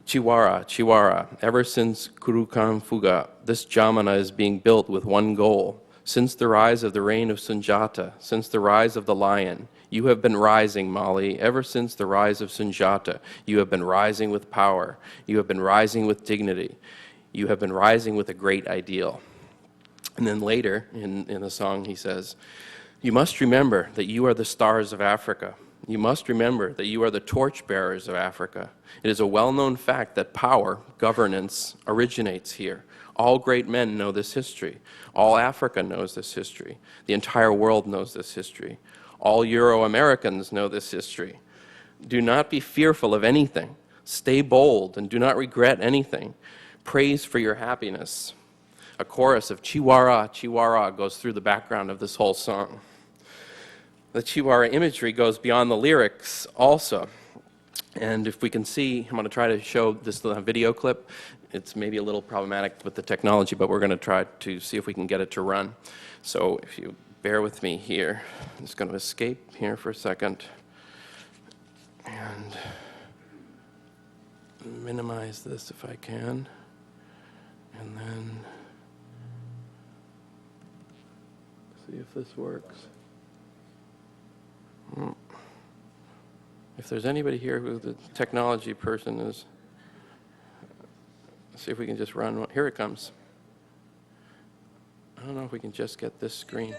Chihuahua, Chihuahua, ever since Kurukan Fuga, this Jamana is being built with one goal. Since the rise of the reign of Sunjata, since the rise of the lion, you have been rising, Mali. Ever since the rise of Sunjata, you have been rising with power. You have been rising with dignity. You have been rising with a great ideal. And then later in the song he says, you must remember that you are the stars of Africa. You must remember that you are the torchbearers of Africa. It is a well-known fact that power, governance, originates here. All great men know this history. All Africa knows this history. The entire world knows this history. All Euro-Americans know this history. Do not be fearful of anything. Stay bold and do not regret anything. Praise for your happiness. A chorus of Chihuahua, Chihuahua goes through the background of this whole song. The Chihuahua imagery goes beyond the lyrics also. And if we can see, I'm going to try to show this video clip. It's maybe a little problematic with the technology, but we're going to try to see if we can get it to run. So if you bear with me here, I'm just going to escape here for a second and minimize this if I can. And then see if this works. If there's anybody here who the technology person is, let's see if we can just run one. Here it comes. I don't know if we can just get this screen.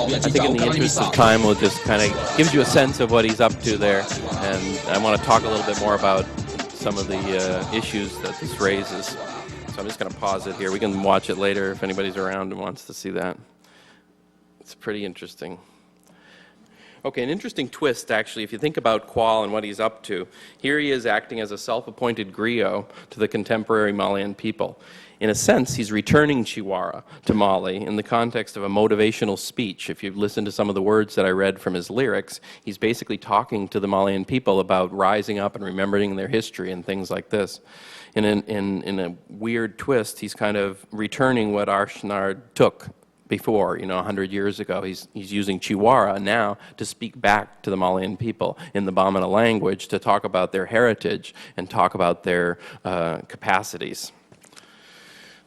I think in the interest of time, we'll just kind of give you a sense of what he's up to there, and I want to talk a little bit more about some of the issues that this raises. So I'm just going to pause it here. We can watch it later if anybody's around and wants to see that. It's pretty interesting. Okay, an interesting twist, actually, if you think about Qual and what he's up to. Here he is acting as a self-appointed griot to the contemporary Malian people. In a sense, he's returning Chihuahua to Mali in the context of a motivational speech. If you listen to some of the words that I read from his lyrics, he's basically talking to the Malian people about rising up and remembering their history and things like this. In a weird twist, he's kind of returning what Archnard took before, 100 years ago. He's using Chihuahua now to speak back to the Malian people in the Bamana language to talk about their heritage and talk about their capacities.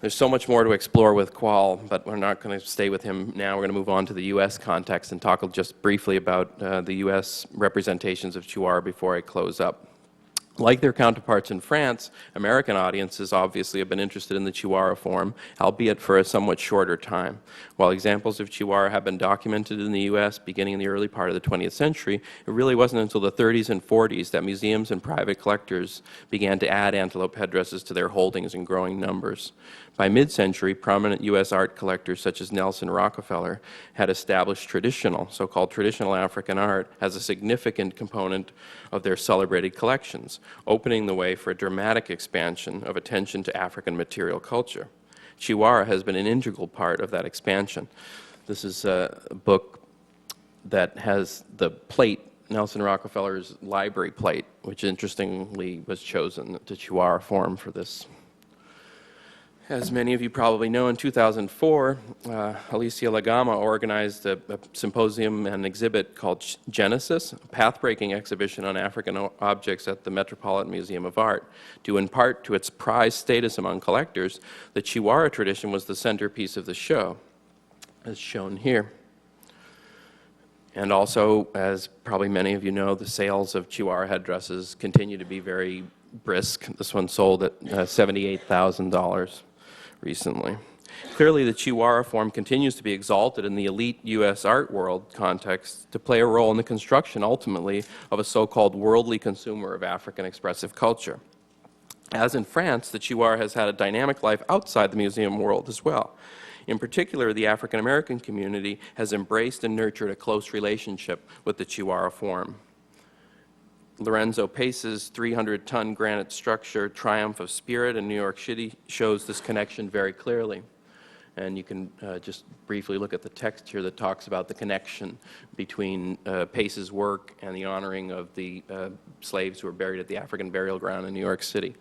There's so much more to explore with Qual, but we're not going to stay with him now. We're going to move on to the U.S. context and talk just briefly about the U.S. representations of Chihuahua before I close up. Like their counterparts in France, American audiences obviously have been interested in the Chihuahua form, albeit for a somewhat shorter time. While examples of Chihuahua have been documented in the U.S. beginning in the early part of the 20th century, it really wasn't until the 30s and 40s that museums and private collectors began to add antelope headdresses to their holdings in growing numbers. By mid-century, prominent U.S. art collectors such as Nelson Rockefeller had established traditional, so-called traditional African art as a significant component of their celebrated collections, opening the way for a dramatic expansion of attention to African material culture. Chihuahua has been an integral part of that expansion. This is a book that has the plate, Nelson Rockefeller's library plate, which interestingly was chosen to Chihuahua form for this. As many of you probably know, in 2004, Alicia Lagama organized a symposium and exhibit called Genesis, a path-breaking exhibition on African objects at the Metropolitan Museum of Art. Due in part to its prized status among collectors, the Chihuahua tradition was the centerpiece of the show, as shown here. And also, as probably many of you know, the sales of Chihuahua headdresses continue to be very brisk. This one sold at $78,000. Recently. Clearly, the Chihuahua form continues to be exalted in the elite U.S. art world context to play a role in the construction, ultimately, of a so-called worldly consumer of African expressive culture. As in France, the Chihuahua has had a dynamic life outside the museum world as well. In particular, the African-American community has embraced and nurtured a close relationship with the Chihuahua form. Lorenzo Pace's 300-ton granite structure, Triumph of Spirit in New York City, shows this connection very clearly. And you can just briefly look at the text here that talks about the connection between Pace's work and the honoring of the slaves who were buried at the African burial ground in New York City,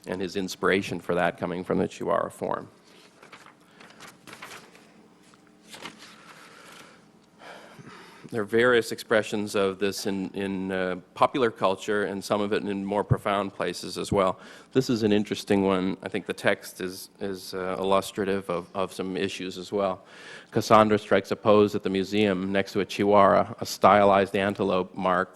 and his inspiration for that coming from the Chihuahua form. There are various expressions of this in popular culture, and some of it in more profound places as well. This is an interesting one. I think the text is illustrative of some issues as well. Cassandra strikes a pose at the museum next to a chihuahua, a stylized antelope mark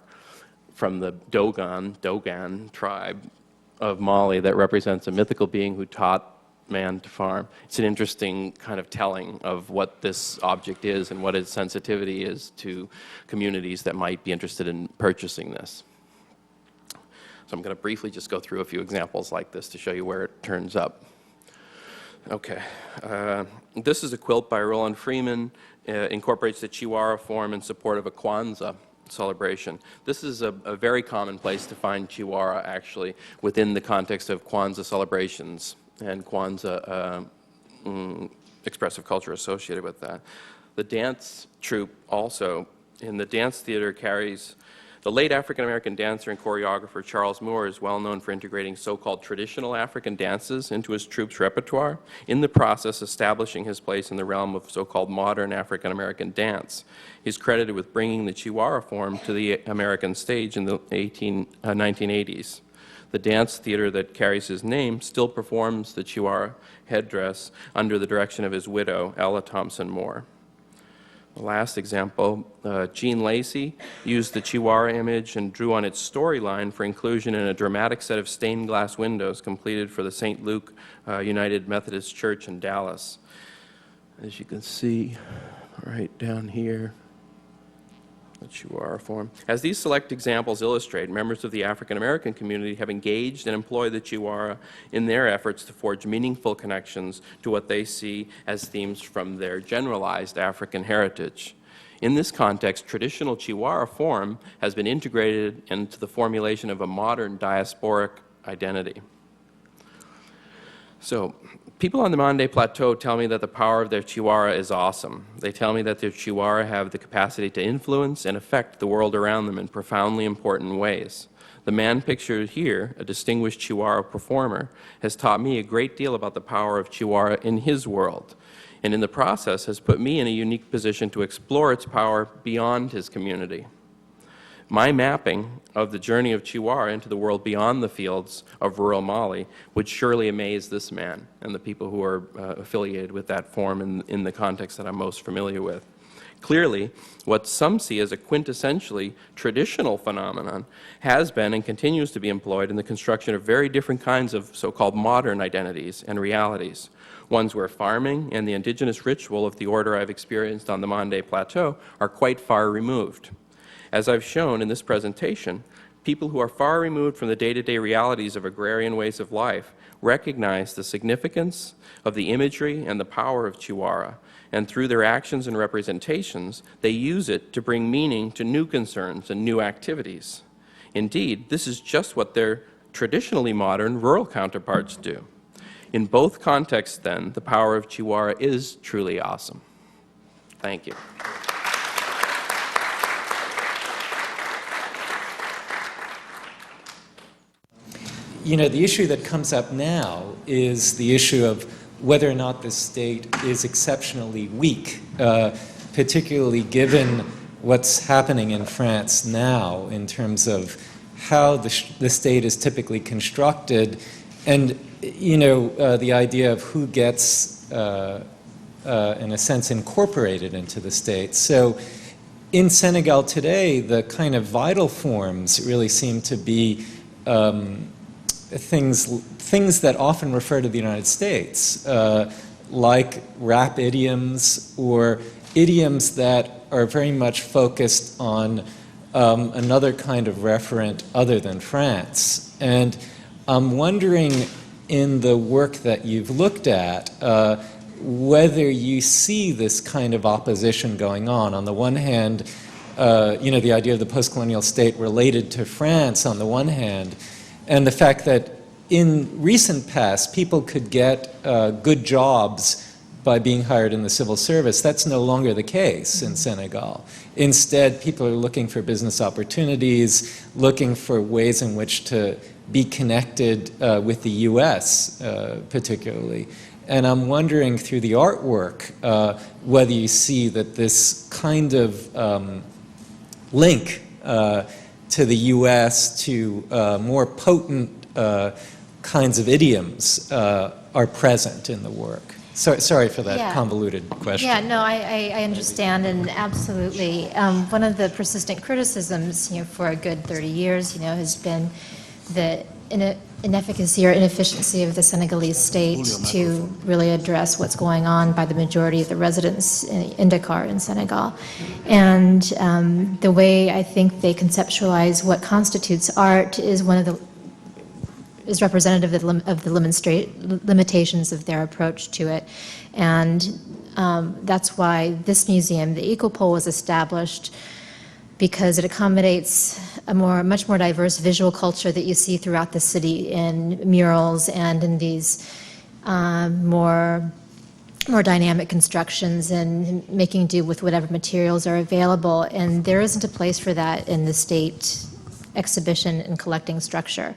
from the Dogon tribe of Mali that represents a mythical being who taught man to farm. It's an interesting kind of telling of what this object is and what its sensitivity is to communities that might be interested in purchasing this. So I'm going to briefly just go through a few examples like this to show you where it turns up. Okay, this is a quilt by Roland Freeman, incorporates the Chihuahua form in support of a Kwanzaa celebration. This is a very common place to find Chihuahua, actually, within the context of Kwanzaa celebrations and Kwanzaa expressive culture associated with that. The dance troupe also in the dance theater carries. The late African-American dancer and choreographer Charles Moore is well known for integrating so-called traditional African dances into his troupe's repertoire, in the process establishing his place in the realm of so-called modern African-American dance. He's credited with bringing the Chihuahua form to the American stage in the 1980s. The dance theater that carries his name still performs the Chihuahua headdress under the direction of his widow, Ella Thompson Moore. The last example, Jean Lacey used the Chihuahua image and drew on its storyline for inclusion in a dramatic set of stained glass windows completed for the St. Luke United Methodist Church in Dallas. As you can see, right down here, the Chihuahua form. As these select examples illustrate, members of the African American community have engaged and employed the Chihuahua in their efforts to forge meaningful connections to what they see as themes from their generalized African heritage. In this context, traditional Chihuahua form has been integrated into the formulation of a modern diasporic identity. So, people on the Mande Plateau tell me that the power of their Chihuahua is awesome. They tell me that their Chihuahua have the capacity to influence and affect the world around them in profoundly important ways. The man pictured here, a distinguished Chihuahua performer, has taught me a great deal about the power of Chihuahua in his world, and in the process has put me in a unique position to explore its power beyond his community. My mapping of the journey of Chihuahua into the world beyond the fields of rural Mali would surely amaze this man and the people who are affiliated with that form in the context that I'm most familiar with. Clearly, what some see as a quintessentially traditional phenomenon has been and continues to be employed in the construction of very different kinds of so-called modern identities and realities, ones where farming and the indigenous ritual of the order I've experienced on the Mande Plateau are quite far removed. As I've shown in this presentation, people who are far removed from the day-to-day realities of agrarian ways of life recognize the significance of the imagery and the power of Chihuahua, and through their actions and representations, they use it to bring meaning to new concerns and new activities. Indeed, this is just what their traditionally modern rural counterparts do. In both contexts, then, the power of Chihuahua is truly awesome. Thank you. You know, the issue that comes up now is the issue of whether or not the state is exceptionally weak, particularly given what's happening in France now in terms of how the state is typically constructed, and, you know, the idea of who gets, in a sense, incorporated into the state. So in Senegal today, the kind of vital forms really seem to be things that often refer to the United States, like rap idioms or idioms that are very much focused on another kind of referent other than France. And I'm wondering, in the work that you've looked at, whether you see this kind of opposition going on. On the one hand, you know, the idea of the post-colonial state related to France on the one hand, and the fact that in recent past, people could get good jobs by being hired in the civil service. That's no longer the case in Senegal. Instead, people are looking for business opportunities, looking for ways in which to be connected with the US, particularly. And I'm wondering, through the artwork, whether you see that this kind of link to the U.S., to more potent kinds of idioms are present in the work. Sorry for that convoluted question. Yeah, no, I understand, and absolutely. One of the persistent criticisms, for a good 30 years, has been the inefficacy or inefficiency of the Senegalese state to really address what's going on by the majority of the residents in Dakar in Senegal. And the way I think they conceptualize what constitutes art is representative of the limitations of their approach to it. And that's why this museum, the Ecopole, was established, because it accommodates a much more diverse visual culture that you see throughout the city in murals and in these more dynamic constructions and making do with whatever materials are available. And there isn't a place for that in the state exhibition and collecting structure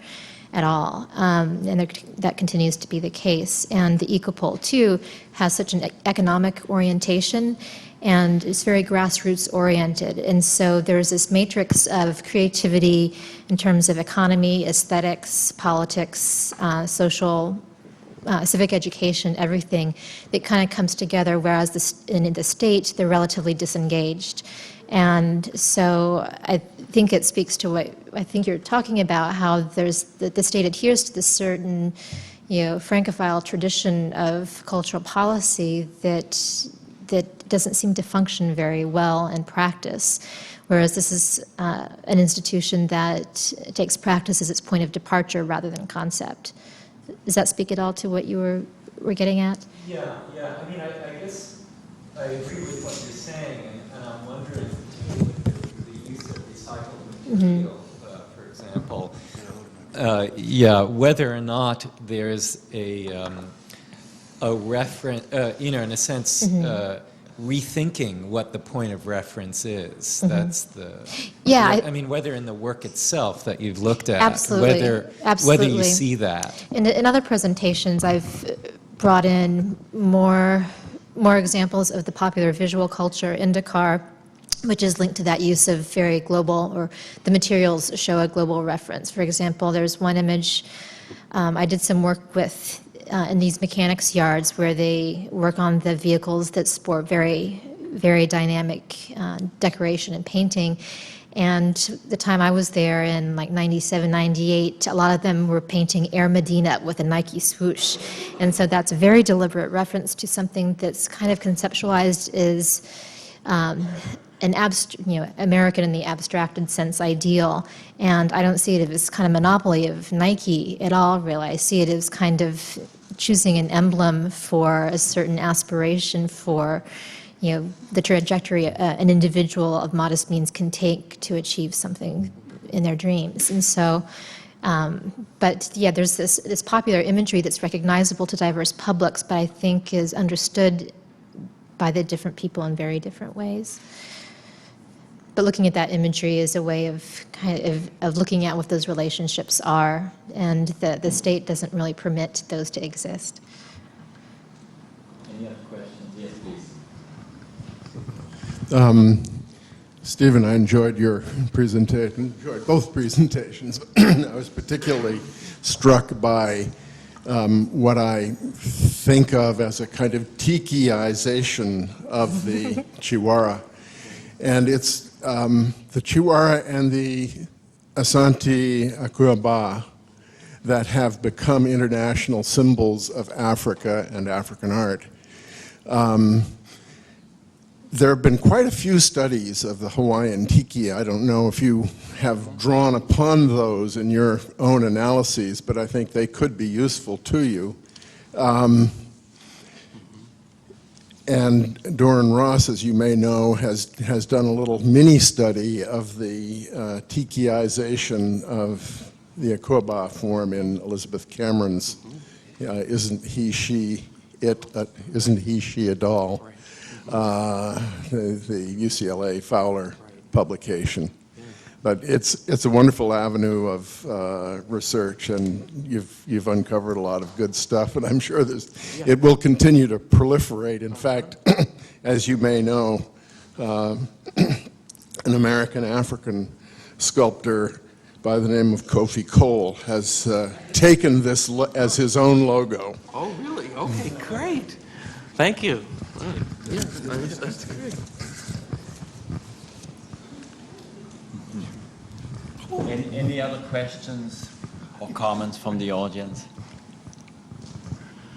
at all, and that continues to be the case. And the Ecopole, too, has such an economic orientation, and it's very grassroots oriented. And so there's this matrix of creativity in terms of economy, aesthetics, politics, social, civic education, everything that kind of comes together, whereas in the state, they're relatively disengaged. And so I think it speaks to what I think you're talking about, how the state adheres to this certain, Francophile tradition of cultural policy that doesn't seem to function very well in practice, whereas this is an institution that takes practice as its point of departure rather than concept. Does that speak at all to what you were getting at? Yeah. I mean, I guess I agree with what you're saying, and I'm wondering, with the use of recycled material, for example, whether or not there's a reference, in a sense, rethinking what the point of reference is. That's the... Yeah. I mean, whether in the work itself that you've looked at, Absolutely. whether you see that. In other presentations, I've brought in more examples of the popular visual culture in Dakar, which is linked to that use of very global, or the materials show a global reference. For example, there's one image I did some work with in these mechanics yards where they work on the vehicles that sport very, very dynamic decoration and painting. And the time I was there in like 97, 98, a lot of them were painting Air Medina with a Nike swoosh. And so that's a very deliberate reference to something that's kind of conceptualized as an American in the abstracted sense ideal. And I don't see it as kind of monopoly of Nike at all, really. I see it as kind of choosing an emblem for a certain aspiration for the trajectory an individual of modest means can take to achieve something in their dreams. And so, but yeah, there's this popular imagery that's recognizable to diverse publics, but I think is understood by the different people in very different ways. But looking at that imagery is a way of looking at what those relationships are, and the state doesn't really permit those to exist. Any other questions? Yes, please. Stephen, I enjoyed your presentation, enjoyed both presentations. I was particularly struck by what I think of as a kind of Tikiization of the Chihuahua. And it's the Chihuahua and the Asante Akuaba that have become international symbols of Africa and African art. There have been quite a few studies of the Hawaiian Tiki. I don't know if you have drawn upon those in your own analyses, but I think they could be useful to you. And Doran Ross, as you may know, has done a little mini-study of the Tikiization of the Akuaba form in Elizabeth Cameron's Isn't He, She, a Doll? The UCLA Fowler publication. But it's a wonderful avenue of research, and you've uncovered a lot of good stuff, and I'm sure it will continue to proliferate. In fact, as you may know, an American African sculptor by the name of Kofi Cole has taken this as his own logo. Oh, really? Okay, great. Thank you. Yeah, that's great. Any other questions or comments from the audience?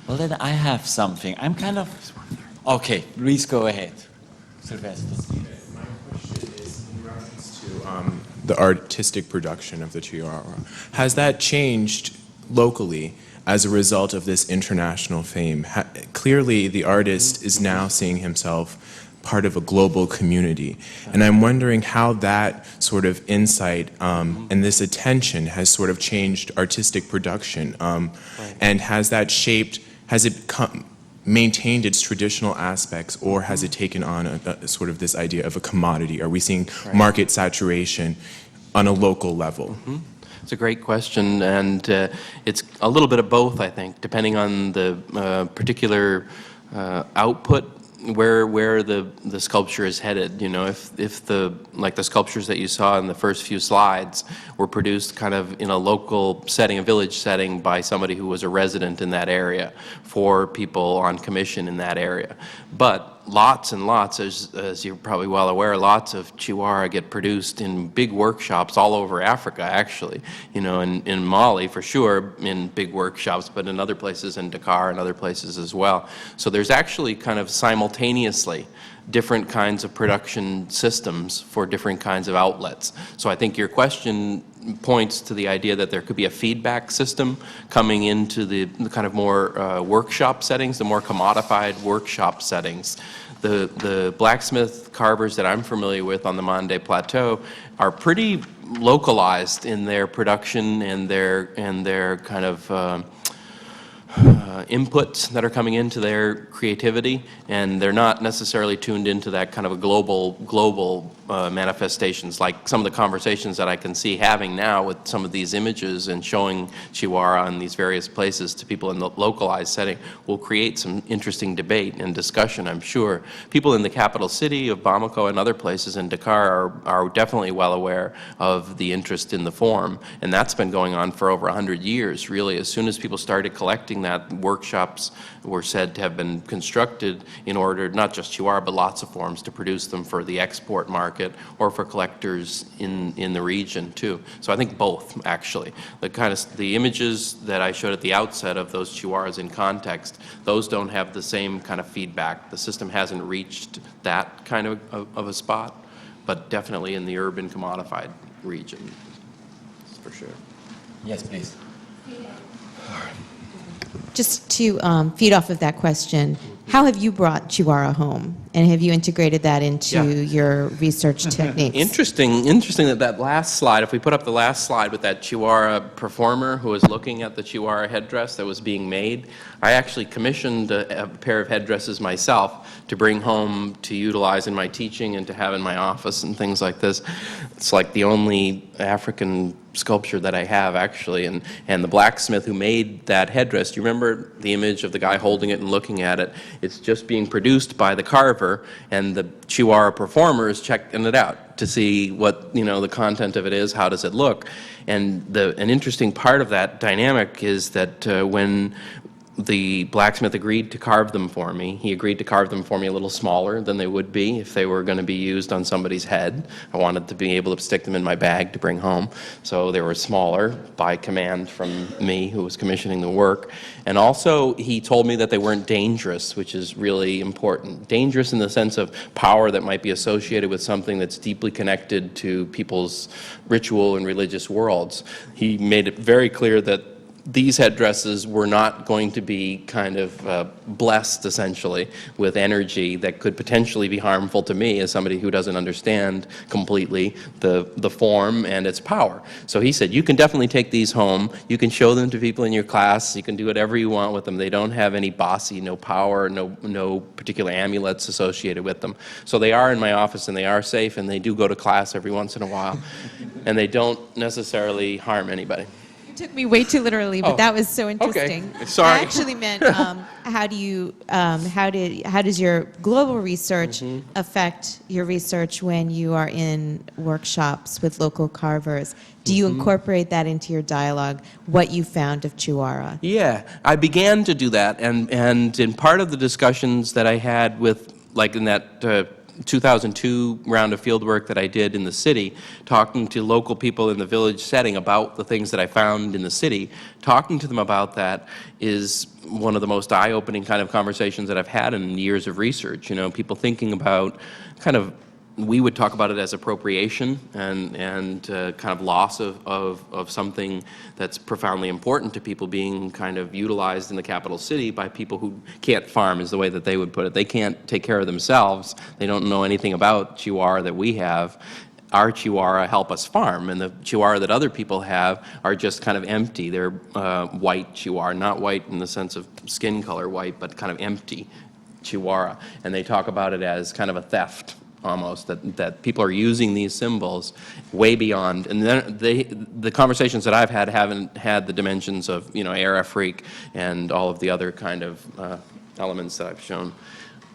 Well, then I have something. I'm kind of... Okay, please go ahead, Sylvester. My question is in reference to the artistic production of the chihuahua. Has that changed locally as a result of this international fame? Clearly, the artist is now seeing himself part of a global community. And I'm wondering how that sort of insight and this attention has sort of changed artistic production. And has that shaped, has it maintained its traditional aspects, or has it taken on a sort of this idea of a commodity? Are we seeing market saturation on a local level? It's a great question, and it's a little bit of both, I think, depending on the particular output, where the sculpture is headed. You know, if the sculptures that you saw in the first few slides were produced kind of in a local setting, a village setting, by somebody who was a resident in that area, for people on commission in that area. But lots and lots, as you're probably well aware, lots of chihuahua get produced in big workshops all over Africa, actually. You know, in Mali, for sure, in big workshops, but in other places, in Dakar and other places as well. So there's actually kind of simultaneously different kinds of production systems for different kinds of outlets. So I think your question points to the idea that there could be a feedback system coming into the kind of more workshop settings, the more commodified workshop settings. The blacksmith carvers that I'm familiar with on the Mande Plateau are pretty localized in their production and their kind of inputs that are coming into their creativity, and they're not necessarily tuned into that kind of a global manifestations, like some of the conversations that I can see having now with some of these images and showing chihuahua in these various places to people in the localized setting will create some interesting debate and discussion, I'm sure. People in the capital city of Bamako and other places in Dakar are definitely well aware of the interest in the form, and that's been going on for over 100 years, really. As soon as people started collecting that, workshops were said to have been constructed in order, not just chihuahua, but lots of forms, to produce them for the export market or for collectors in the region too. So I think both, actually. The images that I showed at the outset of those chihuahuas in context, those don't have the same kind of feedback. The system hasn't reached that kind of a spot, but definitely in the urban commodified region, for sure. Yes, please. Just to feed off of that question, how have you brought chihuahua home? And have you integrated that into your research techniques? Interesting that last slide, if we put up the last slide with that chihuahua performer who was looking at the chihuahua headdress that was being made, I actually commissioned a pair of headdresses myself to bring home to utilize in my teaching and to have in my office and things like this. It's like the only African sculpture that I have, actually, and the blacksmith who made that headdress, do you remember the image of the guy holding it and looking at it? It's just being produced by the carver, and the chihuahua performer is checking it out to see what, you know, the content of it is, how does it look. And an interesting part of that dynamic is that when the blacksmith agreed to carve them for me. He agreed to carve them for me a little smaller than they would be if they were going to be used on somebody's head. I wanted to be able to stick them in my bag to bring home. So they were smaller by command from me, who was commissioning the work. And also he told me that they weren't dangerous, which is really important. Dangerous in the sense of power that might be associated with something that's deeply connected to people's ritual and religious worlds. He made it very clear that these headdresses were not going to be kind of blessed, essentially, with energy that could potentially be harmful to me as somebody who doesn't understand completely the form and its power. So he said, you can definitely take these home. You can show them to people in your class. You can do whatever you want with them. They don't have any bossy, no power, no particular amulets associated with them. So they are in my office, and they are safe, and they do go to class every once in a while. And they don't necessarily harm anybody. took me way too literally, but that was so interesting. Okay. Sorry. I actually meant how does your global research affect your research when you are in workshops with local carvers? Do you incorporate that into your dialogue, what you found of Chihuahua? Yeah, I began to do that, and in part of the discussions that I had with, like in that 2002 round of fieldwork that I did in the city, talking to local people in the village setting about the things that I found in the city, talking to them about that is one of the most eye-opening kind of conversations that I've had in years of research. You know, people thinking about kind of, we would talk about it as appropriation and kind of loss of something that's profoundly important to people being kind of utilized in the capital city by people who can't farm, is the way that they would put it. They can't take care of themselves. They don't know anything about Chihuahua that we have. Our Chihuahua help us farm, and the Chihuahua that other people have are just kind of empty. They're white Chihuahua, not white in the sense of skin color white, but kind of empty Chihuahua. And they talk about it as kind of a theft, almost, that people are using these symbols way beyond, and then the conversations that I've had haven't had the dimensions of, you know, Air Afrique and all of the other kind of elements that I've shown.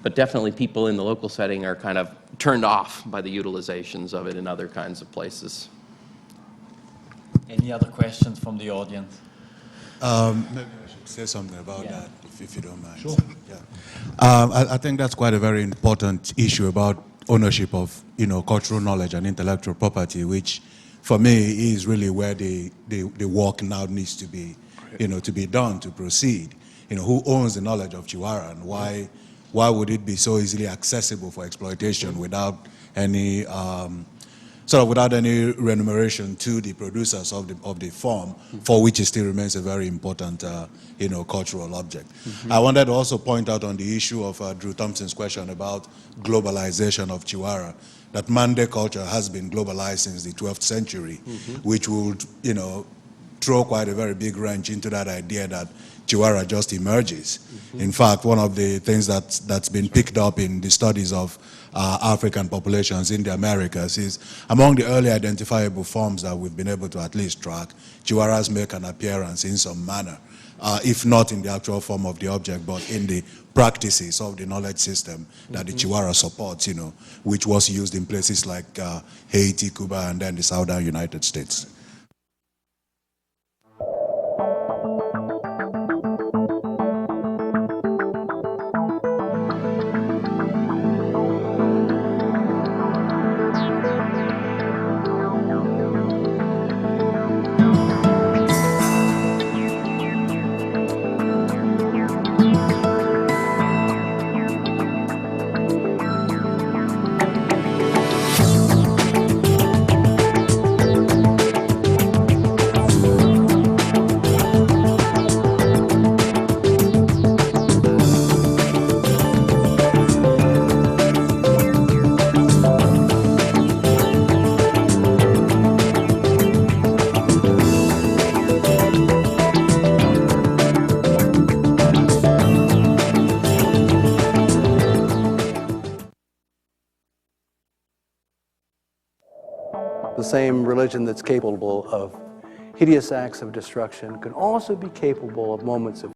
But definitely people in the local setting are kind of turned off by the utilizations of it in other kinds of places. Any other questions from the audience? Maybe I should say something about that, if you don't mind. Sure. Yeah. I think that's quite a very important issue about ownership of, you know, cultural knowledge and intellectual property, which for me is really where the work now needs to be, you know, to be done to proceed. You know, who owns the knowledge of Chihuahua, and why would it be so easily accessible for exploitation without any without any remuneration to the producers of the form, for which it still remains a very important you know, cultural object. I wanted to also point out on the issue of Drew Thompson's question about globalization of Chihuahua, that Mande culture has been globalized since the 12th century, which would, you know, throw quite a very big wrench into that idea that Chihuahua just emerges. In fact, one of the things that's been picked up in the studies of African populations in the Americas is among the early identifiable forms that we've been able to at least track, Chihuahuas make an appearance in some manner, if not in the actual form of the object, but in the practices of the knowledge system that the Chihuahua supports, you know, which was used in places like Haiti, Cuba, and then the southern United States. The same religion that's capable of hideous acts of destruction can also be capable of moments of